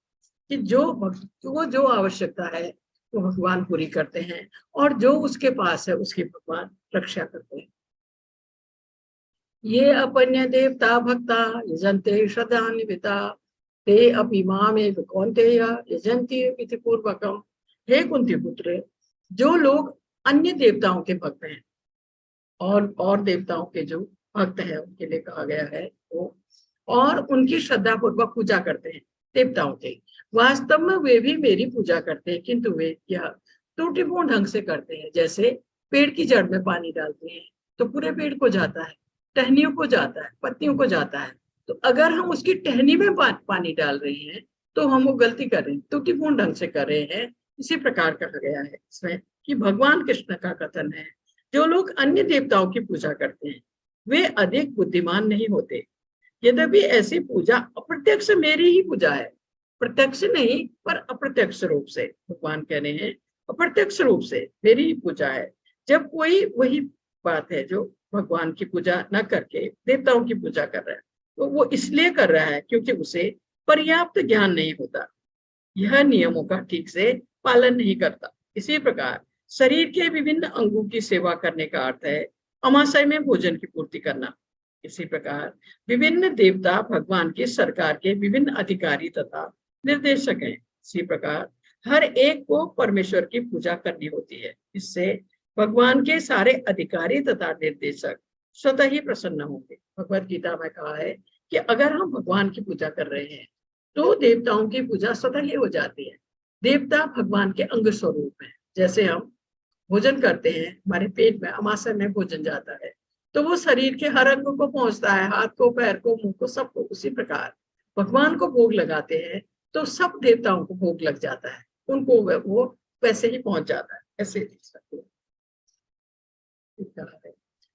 कि जो आवश्यकता है वो भगवान पूरी करते हैं, और जो उसके पास है उसकी भगवान रक्षा करते हैं। ये अपन्य देवता भक्ता यजन्ते श्रद्धान्विता ते अपि मामेव कौन्तेय यजन्ति इति पूर्वकम्। हे कुंती पुत्र, जो लोग अन्य देवताओं के भक्त हैं और देवताओं के जो भक्त हैं उनके लिए कहा गया है वो, और उनकी श्रद्धा पूर्वक पूजा करते हैं देवताओं के, वास्तव में वे भी मेरी पूजा करते हैं, किंतु वे यह त्रुटिपूर्ण ढंग से करते हैं। जैसे पेड़ की जड़ में पानी डालते हैं तो पूरे पेड़ को जाता है, टहनियों को जाता है, पत्तियों को जाता है। तो अगर हम उसकी टहनी में पानी डाल रहे हैं तो हम वो गलती कर रहे हैं, त्रुटिपूर्ण ढंग से कर रहे हैं। इसी प्रकार कहा गया है इसमें कि भगवान कृष्ण का कथन है, जो लोग अन्य देवताओं की पूजा करते हैं वे अधिक बुद्धिमान नहीं होते। यद्यपि ऐसी पूजा अप्रत्यक्ष मेरी ही पूजा है, प्रत्यक्ष नहीं पर अप्रत्यक्ष रूप से, भगवान कह रहे हैं अप्रत्यक्ष रूप से मेरी ही पूजा है। जब कोई वही बात है जो भगवान की पूजा न करके देवताओं की पूजा कर रहा है, तो वो इसलिए कर रहा है क्योंकि उसे पर्याप्त ज्ञान नहीं होता, यह नियमों का ठीक से पालन नहीं करता। इसी प्रकार शरीर के विभिन्न अंगों की सेवा करने का अर्थ है अमाशय में भोजन की पूर्ति करना। इसी प्रकार विभिन्न देवता भगवान की सरकार के विभिन्न अधिकारी तथा निर्देशक हैं। इसी प्रकार हर एक को परमेश्वर की पूजा करनी होती है। इससे भगवान के सारे अधिकारी तथा निर्देशक स्वतः ही प्रसन्न होंगे। भगवत गीता में कहा है कि अगर हम भगवान की पूजा कर रहे हैं तो देवताओं की पूजा स्वतः ही हो जाती है। देवता भगवान के अंग स्वरूप है। जैसे हम भोजन करते हैं, हमारे पेट में अमाशय में भोजन जाता है तो वो शरीर के हर अंग को पहुंचता है, हाथ को, पैर को, मुंह को, सबको। उसी प्रकार भगवान को भोग लगाते हैं तो सब देवताओं को भोग लग जाता है, उनको वो वैसे ही पहुंच जाता है। ऐसे देख सकते हैं।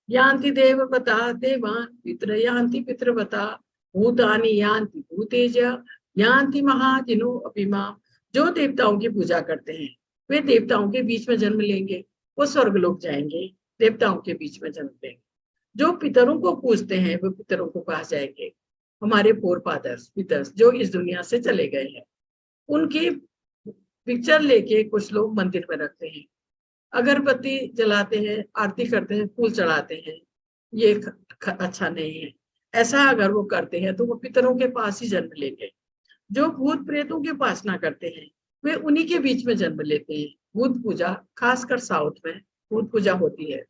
यान्ति देववता देवान् पितृ यान्ति पितृवता भूतानि यान्ति भूतेज यान्ति महाजिनो अपि माम्। जो देवताओं की पूजा करते हैं वे देवताओं के बीच में जन्म लेंगे, वो स्वर्गलोक जाएंगे, देवताओं के बीच में जन्म लेंगे। जो पितरों को पूजते हैं वो पितरों को पास जाएंगे। हमारे फोर फादर्स पितर्स जो इस दुनिया से चले गए हैं, उनकी पिक्चर लेके कुछ लोग मंदिर में रखते हैं, अगरबत्ती जलाते हैं, आरती करते हैं, फूल चढ़ाते हैं। ये अच्छा नहीं है। ऐसा अगर वो करते हैं तो वो पितरों के पास ही जन्म लेंगे। जो भूत प्रेतों की उपासना करते हैं वे उन्हीं के बीच में जन्म लेते हैं। भूत पूजा, खासकर साउथ में भूत पूजा होती है,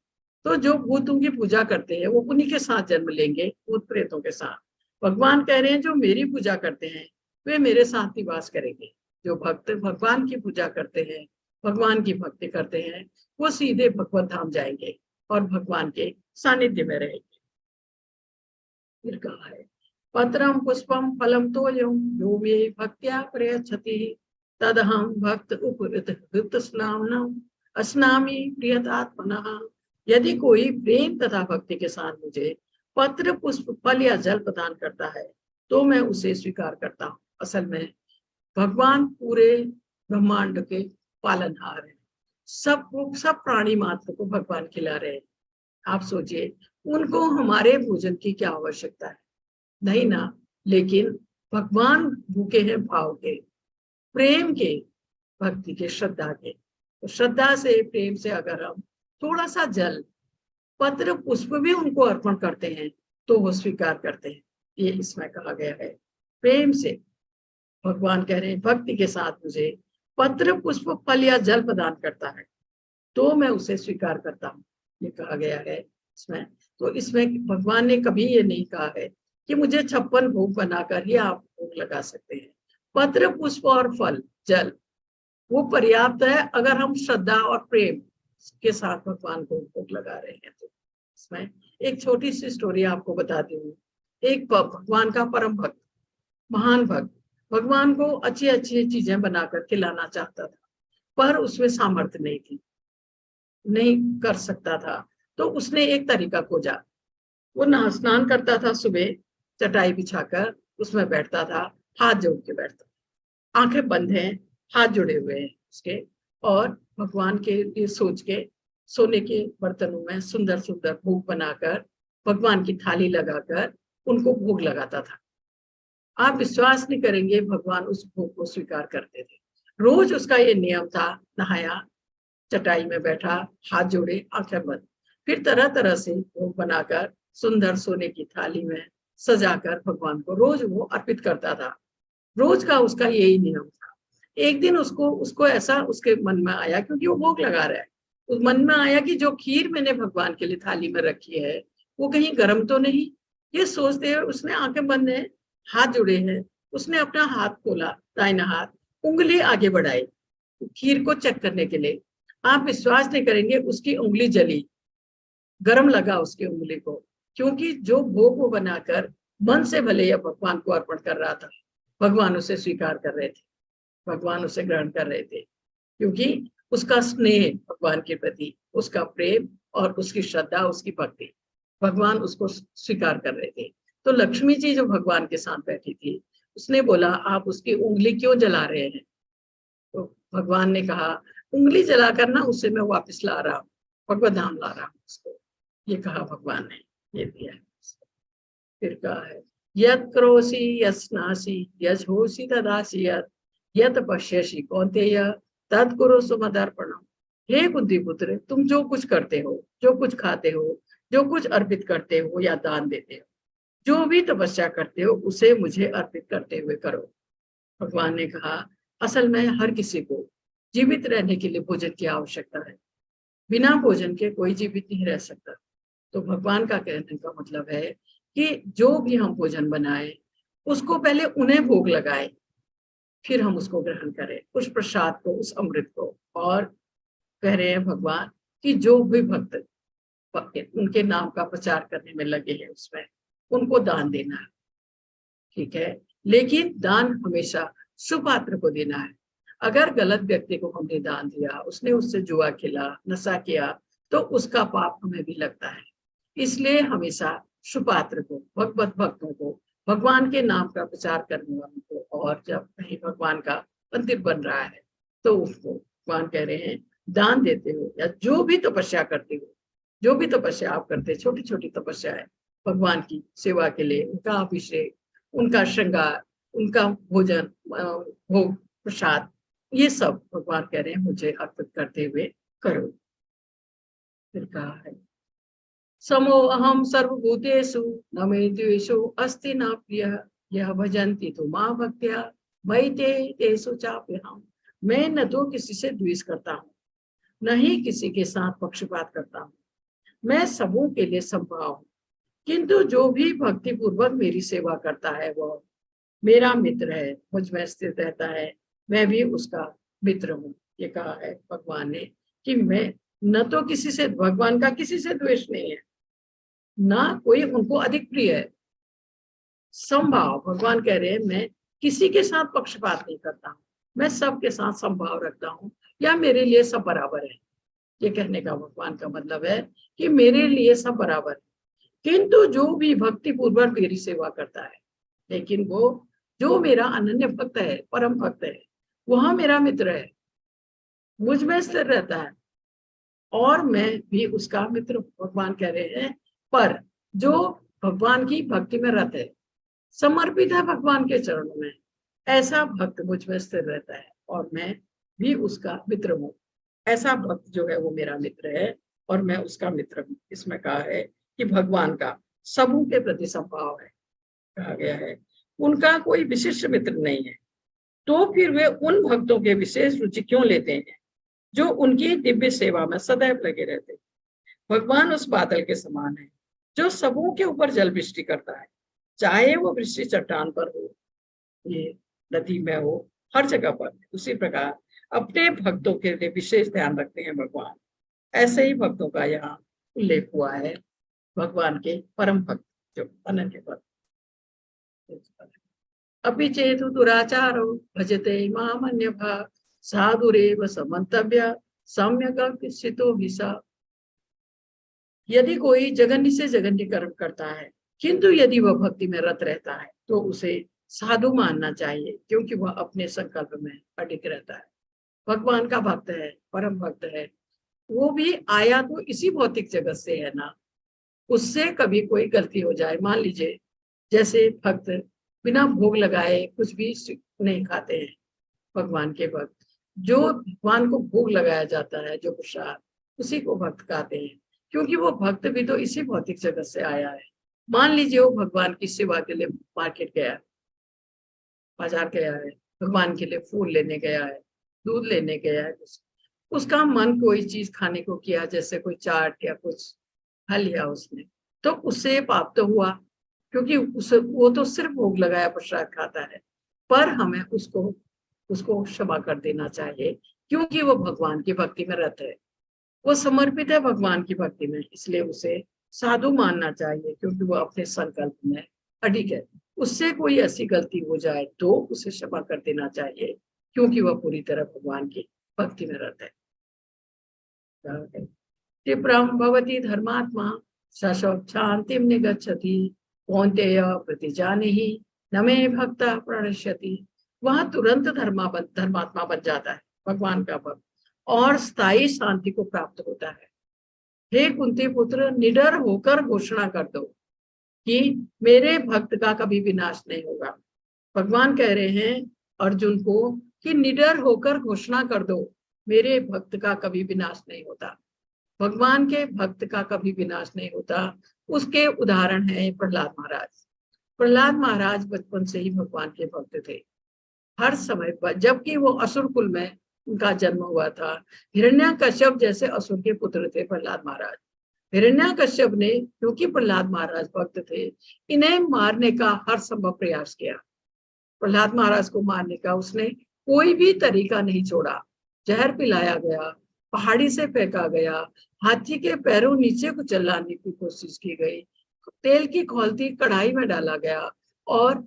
तो जो भूतों की पूजा करते हैं वो उन्हीं के साथ जन्म लेंगे, भूत प्रेतों के साथ। भगवान कह रहे हैं जो मेरी पूजा करते हैं वे मेरे साथ निवास करेंगे। जो भक्त भगवान की पूजा करते हैं, भगवान की भक्ति करते हैं, वो सीधे भगवत धाम जाएंगे और भगवान के सानिध्य में रहेंगे। फिर कहा है पत्रम पुष्पम फलम तोयम यो मे भक्त्या प्रयच्छति तदहम भक्त उपहृत स्नामनम अस्नामि प्रियतात्मनः। यदि कोई प्रेम तथा भक्ति के साथ मुझे पत्र, पुष्प, फल या जल प्रदान करता है तो मैं उसे स्वीकार करता हूँ। असल में भगवान पूरे ब्रह्मांड के पालनहार है। सब प्राणी मात्र को भगवान खिला रहे हैं। आप सोचिए उनको हमारे भोजन की क्या आवश्यकता है? नहीं ना। लेकिन भगवान भूखे हैं भाव के, प्रेम के, भक्ति के, श्रद्धा के। तो श्रद्धा से, प्रेम से अगर हम थोड़ा सा जल, पत्र, पुष्प भी उनको अर्पण करते हैं तो वो स्वीकार करते हैं। ये इसमें कहा गया है। प्रेम से भगवान कह रहे हैं भक्ति के साथ मुझे पत्र, पुष्प, फल या जल प्रदान करता है तो मैं उसे स्वीकार करता हूँ। ये कहा गया है इसमें। तो इसमें भगवान ने कभी ये नहीं कहा है कि मुझे 56 भोग बनाकर ही आप भोग लगा सकते हैं। पत्र, पुष्प और फल, जल वो पर्याप्त है अगर हम श्रद्धा और प्रेम के साथ भगवान को भोग लगा रहे हैं। तो इसमें एक छोटी सी स्टोरी आपको बताती हूँ। एक भगवान का परम भक्त, महान भक्त, भगवान को अच्छी अच्छी चीजें बनाकर खिलाना चाहता था, पर उसमें सामर्थ्य नहीं थी, नहीं कर सकता था। तो उसने एक तरीका खोजा। वो स्नान करता था, सुबह चटाई बिछाकर उसमें बैठता था, हाथ जोड़ के बैठता था, आंखें बंद हैं, हाथ जुड़े हुए हैं उसके, और भगवान के लिए सोच के सोने के बर्तनों में सुंदर सुंदर भोग बनाकर भगवान की थाली लगाकर उनको भोग लगाता था। आप विश्वास नहीं करेंगे, भगवान उस भोग को स्वीकार करते थे। रोज उसका ये नियम था, नहाया, चटाई में बैठा, हाथ जोड़े, आंखें बंद, फिर तरह तरह से भोग बनाकर सुंदर सोने की थाली में सजाकर भगवान को रोज वो अर्पित करता था। रोज का उसका यही नियम था। एक दिन उसको ऐसा उसके मन में आया, क्योंकि वो भोग लगा रहा है, उस मन में आया कि जो खीर मैंने भगवान के लिए थाली में रखी है वो कहीं गर्म तो नहीं। ये सोचते हुए उसने आंखें बंद है, हाथ जुड़े हैं, उसने अपना हाथ खोला, दाहिना हाथ, उंगली आगे बढ़ाई खीर को चेक करने के लिए। आप विश्वास नहीं करेंगे, उसकी उंगली जली, गर्म लगा उसकी उंगली को, क्योंकि जो भोग वो बनाकर मन से भले या भगवान को अर्पण कर रहा था, भगवान उसे स्वीकार कर रहे थे, भगवान उसे ग्रहण कर रहे थे, क्योंकि उसका स्नेह भगवान के प्रति, उसका प्रेम और उसकी श्रद्धा, उसकी भक्ति, भगवान उसको स्वीकार कर रहे थे। तो लक्ष्मी जी जो भगवान के साथ बैठी थी, उसने बोला आप उसकी उंगली क्यों जला रहे हैं? तो भगवान ने कहा उंगली जलाकर ना उसे मैं वापस ला रहा हूँ, भगवत धाम ला रहा हूँ उसको। ये कहा भगवान ने, ये दिया है। फिर कहा है यत् करोसि यस्नासि यज्होसि तदासि यत् पश्यसि कौन्तेय तत्कुरु सुमदर्पणम। हे कुंती पुत्र, तुम जो कुछ करते हो, जो कुछ खाते हो, जो कुछ अर्पित करते हो या दान देते हो, जो भी तपस्या करते हो, उसे मुझे अर्पित करते हुए करो। भगवान ने कहा, असल में हर किसी को जीवित रहने के लिए भोजन की आवश्यकता है। बिना भोजन के कोई जीवित नहीं रह सकता। तो भगवान का कहने का मतलब है कि जो भी हम भोजन बनाए, उसको पहले उन्हें भोग लगाए, फिर हम उसको ग्रहण करें, उस प्रसाद को, उस अमृत को। और कह रहे हैं भगवान कि जो भी भक्त उनके नाम का प्रचार करने में लगे हैं, उसमें उनको दान देना है, ठीक है। लेकिन दान हमेशा सुपात्र को देना है। अगर गलत व्यक्ति को हमने दान दिया, उसने उससे जुआ खेला, नशा किया, तो उसका पाप हमें भी लगता है। इसलिए हमेशा सुपात्र को, भगवत भक्तों को, भगवान के नाम का प्रचार करने वालों को, और जब कहीं भगवान का मंदिर बन रहा है तो उसको भगवान कह रहे हैं दान देते हो, या जो भी तपस्या करते हो, जो भी तपस्या आप करते, छोटी छोटी तपस्या है भगवान की सेवा के लिए, उनका अभिषेक, उनका श्रृंगार, उनका भोजन, भोग प्रसाद, ये सब भगवान कह रहे हैं मुझे अर्पित करते हुए करो। फिर कहा है, समो अहम सर्वभूतेषु न मे द्वेषो अस्ति न प्रियः यह भजन्ति तो मां भक्त्या मयि ते तेषु चाप्यहम्। मैं न तो किसी से द्वेष करता हूँ, न ही किसी के साथ पक्षपात करता हूँ। मैं सबों के लिए समभाव हूँ, किंतु जो भी भक्ति पूर्वक मेरी सेवा करता है वह मेरा मित्र है, मुझ में स्थित रहता है, मैं भी उसका मित्र हूँ। ये कहा है भगवान ने कि मैं न तो किसी से, भगवान का किसी से द्वेष नहीं है, ना कोई उनको अधिक प्रिय है। समभाव, भगवान कह रहे हैं मैं किसी के साथ पक्षपात नहीं करता हूँ, मैं सबके साथ समभाव रखता हूँ, या मेरे लिए सब बराबर है। ये कहने का भगवान का मतलब है कि मेरे लिए सब बराबर है, किंतु जो भी भक्ति पूर्वक मेरी सेवा करता है, लेकिन वो जो मेरा अनन्य भक्त है, परम भक्त है, वह मेरा मित्र है, मुझ में स्थिर रहता है, और मैं भी उसका मित्र। भगवान कह रहे हैं पर जो भगवान की भक्ति में रत है, समर्पित है भगवान के चरणों में, ऐसा भक्त मुझ में स्थिर रहता है, और मैं भी उसका मित्र हूँ। ऐसा भक्त जो है वो मेरा मित्र है, और मैं उसका मित्र हूँ। इसमें कहा है कि भगवान का सबों के प्रति संभाव है। कहा गया है उनका कोई विशिष्ट मित्र नहीं है, तो फिर वे उन भक्तों के विशेष रुचि क्यों लेते हैं जो उनकी दिव्य सेवा में सदैव लगे रहते हैं। भगवान उस बादल के समान है जो सबों के ऊपर जल वृष्टि करता है, चाहे वो वृष्टि चट्टान पर हो, ये नदी में हो, हर जगह पर। उसी प्रकार अपने भक्तों के लिए विशेष ध्यान रखते हैं भगवान। ऐसे ही भक्तों का यहाँ उल्लेख हुआ है, भगवान के परम भक्त जो अनन्य भक्त। अपि चेतु दुराचारो भजते मामन्यभा साधुरेव समन्तव्य सम्यक स्थितो हि स। यदि कोई जघन्य से जघन्य कर्म करता है, किंतु यदि वह भक्ति में रत रहता है तो उसे साधु मानना चाहिए, क्योंकि वह अपने संकल्प में अडिग रहता है। भगवान का भक्त है, परम भक्त है, वो भी आया तो इसी भौतिक जगत से है ना। उससे कभी कोई गलती हो जाए, मान लीजिए जैसे भक्त बिना भोग लगाए कुछ भी नहीं खाते हैं, भगवान के भक्त, जो भगवान को भोग लगाया जाता है, जो प्रसाद, उसी को भक्त खाते हैं, क्योंकि वो भक्त भी तो इसी भौतिक जगत से आया है। मान लीजिए वो भगवान की सेवा के लिए मार्केट गया, बाजार गया है, भगवान के लिए फूल लेने गया है, दूध लेने गया है, उसका मन कोई चीज खाने को किया, जैसे कोई चाट या कुछ खा लिया उसने, तो उससे पाप तो हुआ, क्योंकि वो तो सिर्फ भोग लगाया प्रसाद खाता है। पर हमें उसको क्षमा कर देना चाहिए, क्योंकि वो भगवान की भक्ति में रत है, वो समर्पित है भगवान की भक्ति में, इसलिए उसे साधु मानना चाहिए, क्योंकि वो अपने संकल्प में अडिग है। उससे कोई ऐसी गलती हो जाए तो उसे क्षमा कर देना चाहिए, क्योंकि वह पूरी तरह भगवान की भक्ति में रत है। तीव्रम भवति धर्मात्मा शांतिम निगच्छति कौन्तेय प्रतिजानिहि न मे भक्ता प्रणश्यति। वह तुरंत धर्मात्मा बन जाता है, भगवान का भक्त, और स्थायी शांति को प्राप्त होता है। हे कुंती पुत्र, निडर होकर घोषणा कर दो कि मेरे भक्त का कभी विनाश नहीं होगा। भगवान कह रहे हैं अर्जुन को कि निडर होकर घोषणा कर दो मेरे भक्त का कभी विनाश नहीं होता। भगवान के भक्त का कभी विनाश नहीं होता। उसके उदाहरण है प्रहलाद महाराज। प्रहलाद महाराज बचपन से ही भगवान के भक्त थे। हर समय पर, जबकि वो असुर कुल में उनका जन्म हुआ था। हिरण्यकश्यप जैसे असुर के पुत्र थे प्रहलाद महाराज। हिरण्यकश्यप ने, क्योंकि प्रहलाद महाराज भक्त थे, इन्हें मारने का हर संभव प्रयास किया। प्रहलाद महाराज को मारने का उसने कोई भी तरीका नहीं छोड़ा। जहर पिलाया गया, पहाड़ी से फेंका गया, हाथी के पैरों नीचे को चलाने की कोशिश की गई, तेल की खौलती कढ़ाई में डाला गया, और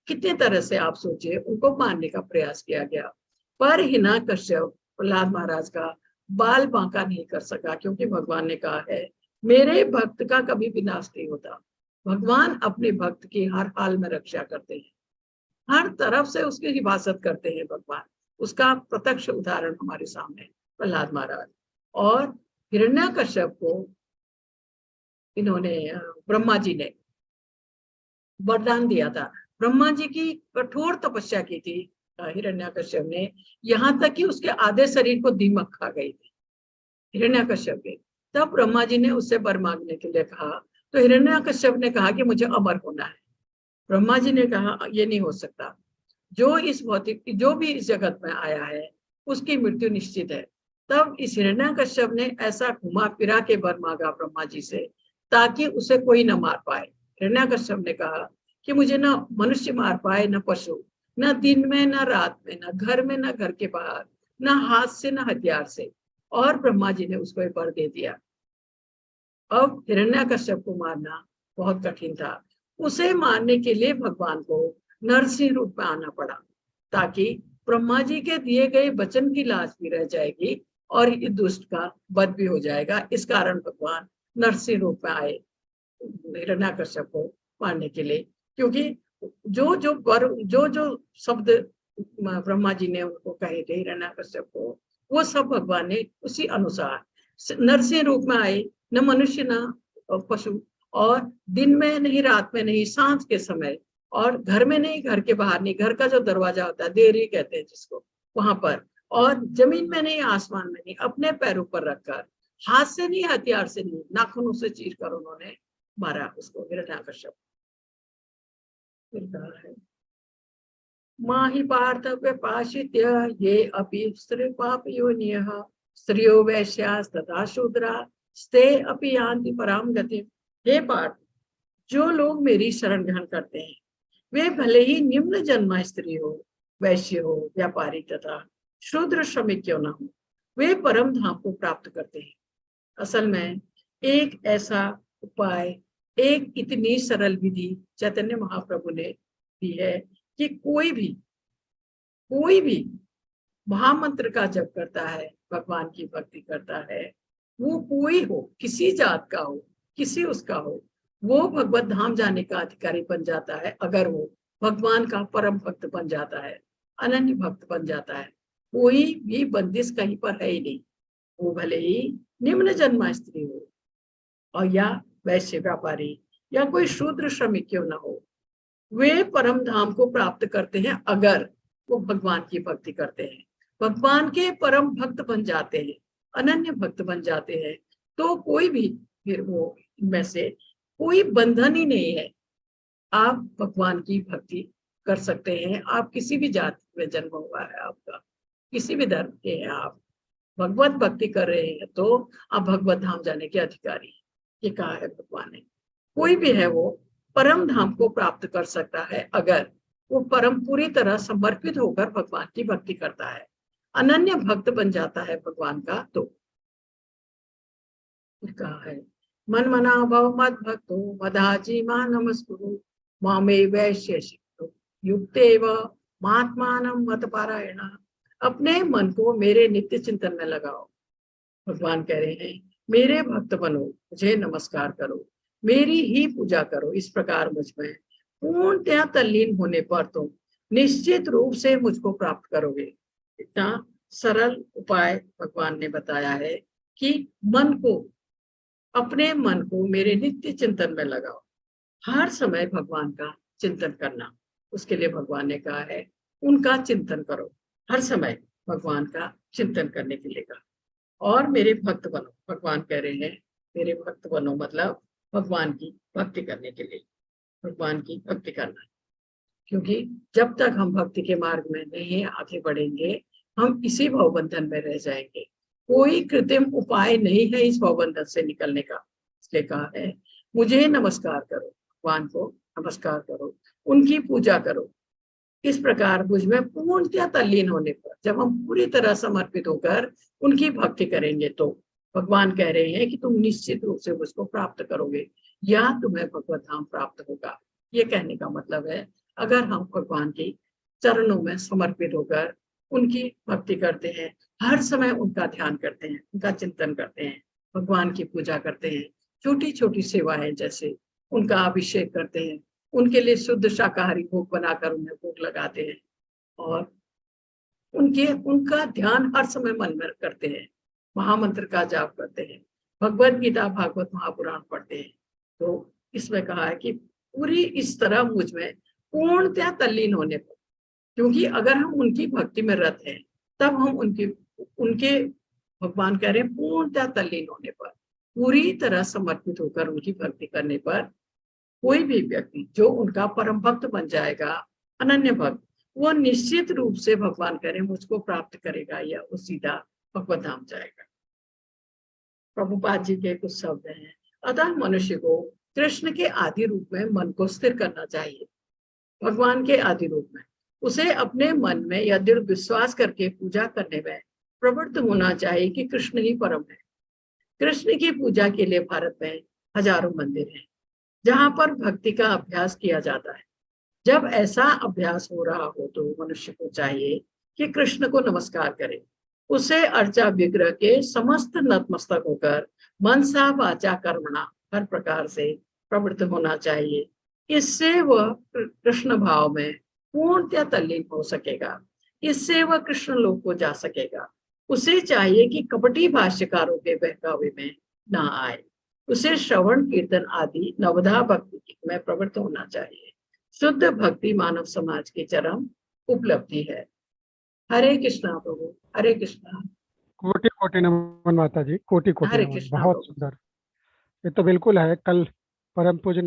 कितने तरह से आप सोचिए उनको मारने का प्रयास किया गया। पर हिरण्यकश्यप प्रहलाद महाराज का बाल बांका नहीं कर सका, क्योंकि भगवान ने कहा है मेरे भक्त का कभी विनाश नहीं होता। भगवान अपने भक्त की हर हाल में रक्षा करते हैं, हर तरफ से उसकी हिफाजत करते हैं भगवान। उसका प्रत्यक्ष उदाहरण हमारे सामने प्रहलाद महाराज। और हिरण्यकश्यप को इन्होंने, ब्रह्मा जी ने वरदान दिया था। ब्रह्मा जी की कठोर तपस्या की थी हिरण्यकश्यप ने, यहाँ तक कि उसके आधे शरीर को दीमक खा गई थी हिरण्यकश्यप के। तब ब्रह्मा जी ने उससे वर मांगने के लिए कहा, तो हिरण्यकश्यप ने कहा कि मुझे अमर होना है। ब्रह्मा जी ने कहा ये नहीं हो सकता, जो भी इस जगत में आया है उसकी मृत्यु निश्चित है। तब इस हिरण्यकश्यप ने ऐसा घुमा फिरा के वर मांगा ब्रह्मा जी से, ताकि उसे कोई न मार पाए। हिरण्यकश्यप ने कहा कि मुझे न मनुष्य मार पाए, न पशु, न दिन में न रात में, न घर में न घर के बाहर, न हाथ से न हथियार से। और ब्रह्मा जी ने उसको वर दे दिया। अब हिरण्यकश्यप को मारना बहुत कठिन था। उसे मारने के लिए भगवान को नरसिंह रूप में आना पड़ा, ताकि ब्रह्मा जी के दिए गए वचन की लाज भी रह जाएगी और इस दुष्ट का वध भी हो जाएगा। इस कारण भगवान नरसिंह रूप में आए हिरण्यकश्यप को मारने के लिए, क्योंकि जो शब्द ब्रह्मा जी ने उनको कहे थे हिरण्यकश्यप को, वो सब भगवान ने उसी अनुसार नरसिंह रूप में आए। न मनुष्य न पशु, और दिन में नहीं, रात में नहीं, सांझ के समय, और घर में नहीं, घर के बाहर नहीं, घर का जो दरवाजा होता है देरी कहते हैं जिसको, वहां पर, और जमीन में नहीं, आसमान में नहीं, अपने पैरों पर रखकर, हाथ से नहीं, हथियार से नहीं, नाखूनों से चीर कर उन्होंने मारा उसको, हिरण्यकश्यप। है माहि पार्थ व्यपाशित्य ये अपि स्त्री पाप योनियः स्त्रियो वैश्यास् तथा शूद्रा स्ते अपि यान्ति पराम गति। हे पार्थ, जो लोग मेरी शरण ग्रहण करते हैं वे भले ही निम्न जन्मा स्त्री हो, वैश्य हो, व्यापारी तथा शूद्र श्रमिक क्यों न हो, वे परम धाम को प्राप्त करते हैं। असल में एक ऐसा उपाय, एक इतनी सरल विधि चैतन्य महाप्रभु ने दी है कि कोई भी महामंत्र का जप करता है, भगवान की भक्ति करता है, वो कोई हो, किसी जात का हो, किसी उसका हो, वो भगवत धाम जाने का अधिकारी बन जाता है। अगर वो भगवान का परम भक्त बन जाता है, अनन्य भक्त बन जाता है, कोई भी बंदिश कहीं पर है ही नहीं। वो भले ही निम्न जन्मा स्त्री हो, और या वैश्य व्यापारी, या कोई शूद्र श्रमिक क्यों ना हो, वे परम धाम को प्राप्त करते हैं अगर वो भगवान की भक्ति करते हैं, भगवान के परम भक्त बन जाते हैं, अनन्य भक्त बन जाते हैं। तो कोई भी, फिर वो इनमें से कोई बंधन ही नहीं है। आप भगवान की भक्ति कर सकते हैं। आप किसी भी जाति में जन्म हुआ है आपका, किसी भी धर्म के हैं, आप भगवत भक्ति कर रहे हैं तो आप भगवत धाम जाने के अधिकारी, ये कहा है भगवान ने। कोई भी है वो परम धाम को प्राप्त कर सकता है अगर वो परम पूरी तरह समर्पित होकर भगवान की भक्ति करता है, अनन्य भक्त बन जाता है भगवान का। तो कहा है मन मना भव मद भक्तो मदाजी मा नमस्कुरु मामे वैश्य युक्तेव महात्मानं मत पारायण। अपने मन को मेरे नित्य चिंतन में लगाओ। भगवान कह रहे हैं मेरे भक्त बनो, मुझे नमस्कार करो, मेरी ही पूजा करो। इस प्रकार मुझ में पूर्णतया तल्लीन होने पर तुम निश्चित रूप से मुझको प्राप्त करोगे। इतना सरल उपाय भगवान ने बताया है कि मन को, अपने मन को मेरे नित्य चिंतन में लगाओ, हर समय भगवान का चिंतन करना। उसके लिए भगवान ने कहा है उनका चिंतन करो हर समय, भगवान का चिंतन करने के लिए कहा। और मेरे भक्त बनो, भगवान कह रहे हैं मेरे भक्त बनो, मतलब भगवान की भक्ति करने के लिए, भगवान की भक्ति करना। क्योंकि जब तक हम भक्ति के मार्ग में नहीं आगे बढ़ेंगे, हम इसी भवबंधन में रह जाएंगे। कोई कृत्रिम उपाय नहीं है इस भवबंधन से निकलने का। इसलिए कहा है मुझे नमस्कार करो, भगवान को नमस्कार करो, उनकी पूजा करो। इस प्रकार मुझ में पूर्णतः तल्लीन होने पर, जब हम पूरी तरह समर्पित होकर उनकी भक्ति करेंगे, तो भगवान कह रहे हैं कि तुम निश्चित रूप से उसको प्राप्त करोगे या तुम्हें भगवत धाम प्राप्त होगा। ये कहने का मतलब है अगर हम भगवान के चरणों में समर्पित होकर उनकी भक्ति करते हैं, हर समय उनका ध्यान करते हैं, उनका चिंतन करते हैं, भगवान की पूजा करते हैं, छोटी छोटी सेवाएं जैसे उनका अभिषेक करते हैं, उनके लिए शुद्ध शाकाहारी भोग बनाकर उन्हें भोग लगाते हैं, और उनका ध्यान हर समय मन में करते हैं, महामंत्र का जाप करते हैं, भगवत गीता भागवत महापुराण पढ़ते हैं। तो इसमें कहा है कि पूरी इस तरह मुझ में पूर्णतः तल्लीन होने पर, क्योंकि अगर हम उनकी भक्ति में रत हैं, तब हम उनके भगवान कह रहे हैं पूर्णतः तल्लीन होने पर, पूरी तरह समर्पित होकर उनकी भक्ति करने पर कोई भी व्यक्ति जो उनका परम भक्त बन जाएगा, अनन्य भक्त, वो निश्चित रूप से भगवान कह रहे हैं मुझको प्राप्त करेगा या वो सीधा भगवत धाम जाएगा। प्रभुपाद जी के कुछ शब्द हैं, अतः मनुष्य को कृष्ण के आदि रूप में मन को स्थिर करना चाहिए। भगवान के आदि रूप में उसे अपने मन में या दृढ़ विश्वास करके पूजा करने में प्रवृत्त होना चाहिए कि कृष्ण ही परम है। कृष्ण की पूजा के लिए भारत में हजारों मंदिर हैं जहां पर भक्ति का अभ्यास किया जाता है। जब ऐसा अभ्यास हो रहा हो तो मनुष्य को चाहिए कि कृष्ण को नमस्कार करे, उसे अर्चा विग्रह के समस्त नतमस्तक होकर मनसा वाचा कर्मणा हर प्रकार से प्रवृत्त होना चाहिए। इससे वह कृष्ण भाव में पूर्णतः तल्लीन हो सकेगा, इससे वह कृष्ण लोक को जा सकेगा। उसे चाहिए कि कपटी भाष्यकारों के बहकावे में ना आए, उसे श्रवण कीर्तन आदि नवधा भक्ति में प्रवृत्त होना चाहिए। शुद्ध भक्ति मानव समाज की चरम उपलब्धि है। हरे कृष्णा प्रभु, हरे कृष्णा। कोटि कोटि नमन माता जी, कोटि कोटि हरे नमन, कृष्णा बहुत प्रभु। सुंदर। ये तो बिल्कुल है। कल परम पूज्य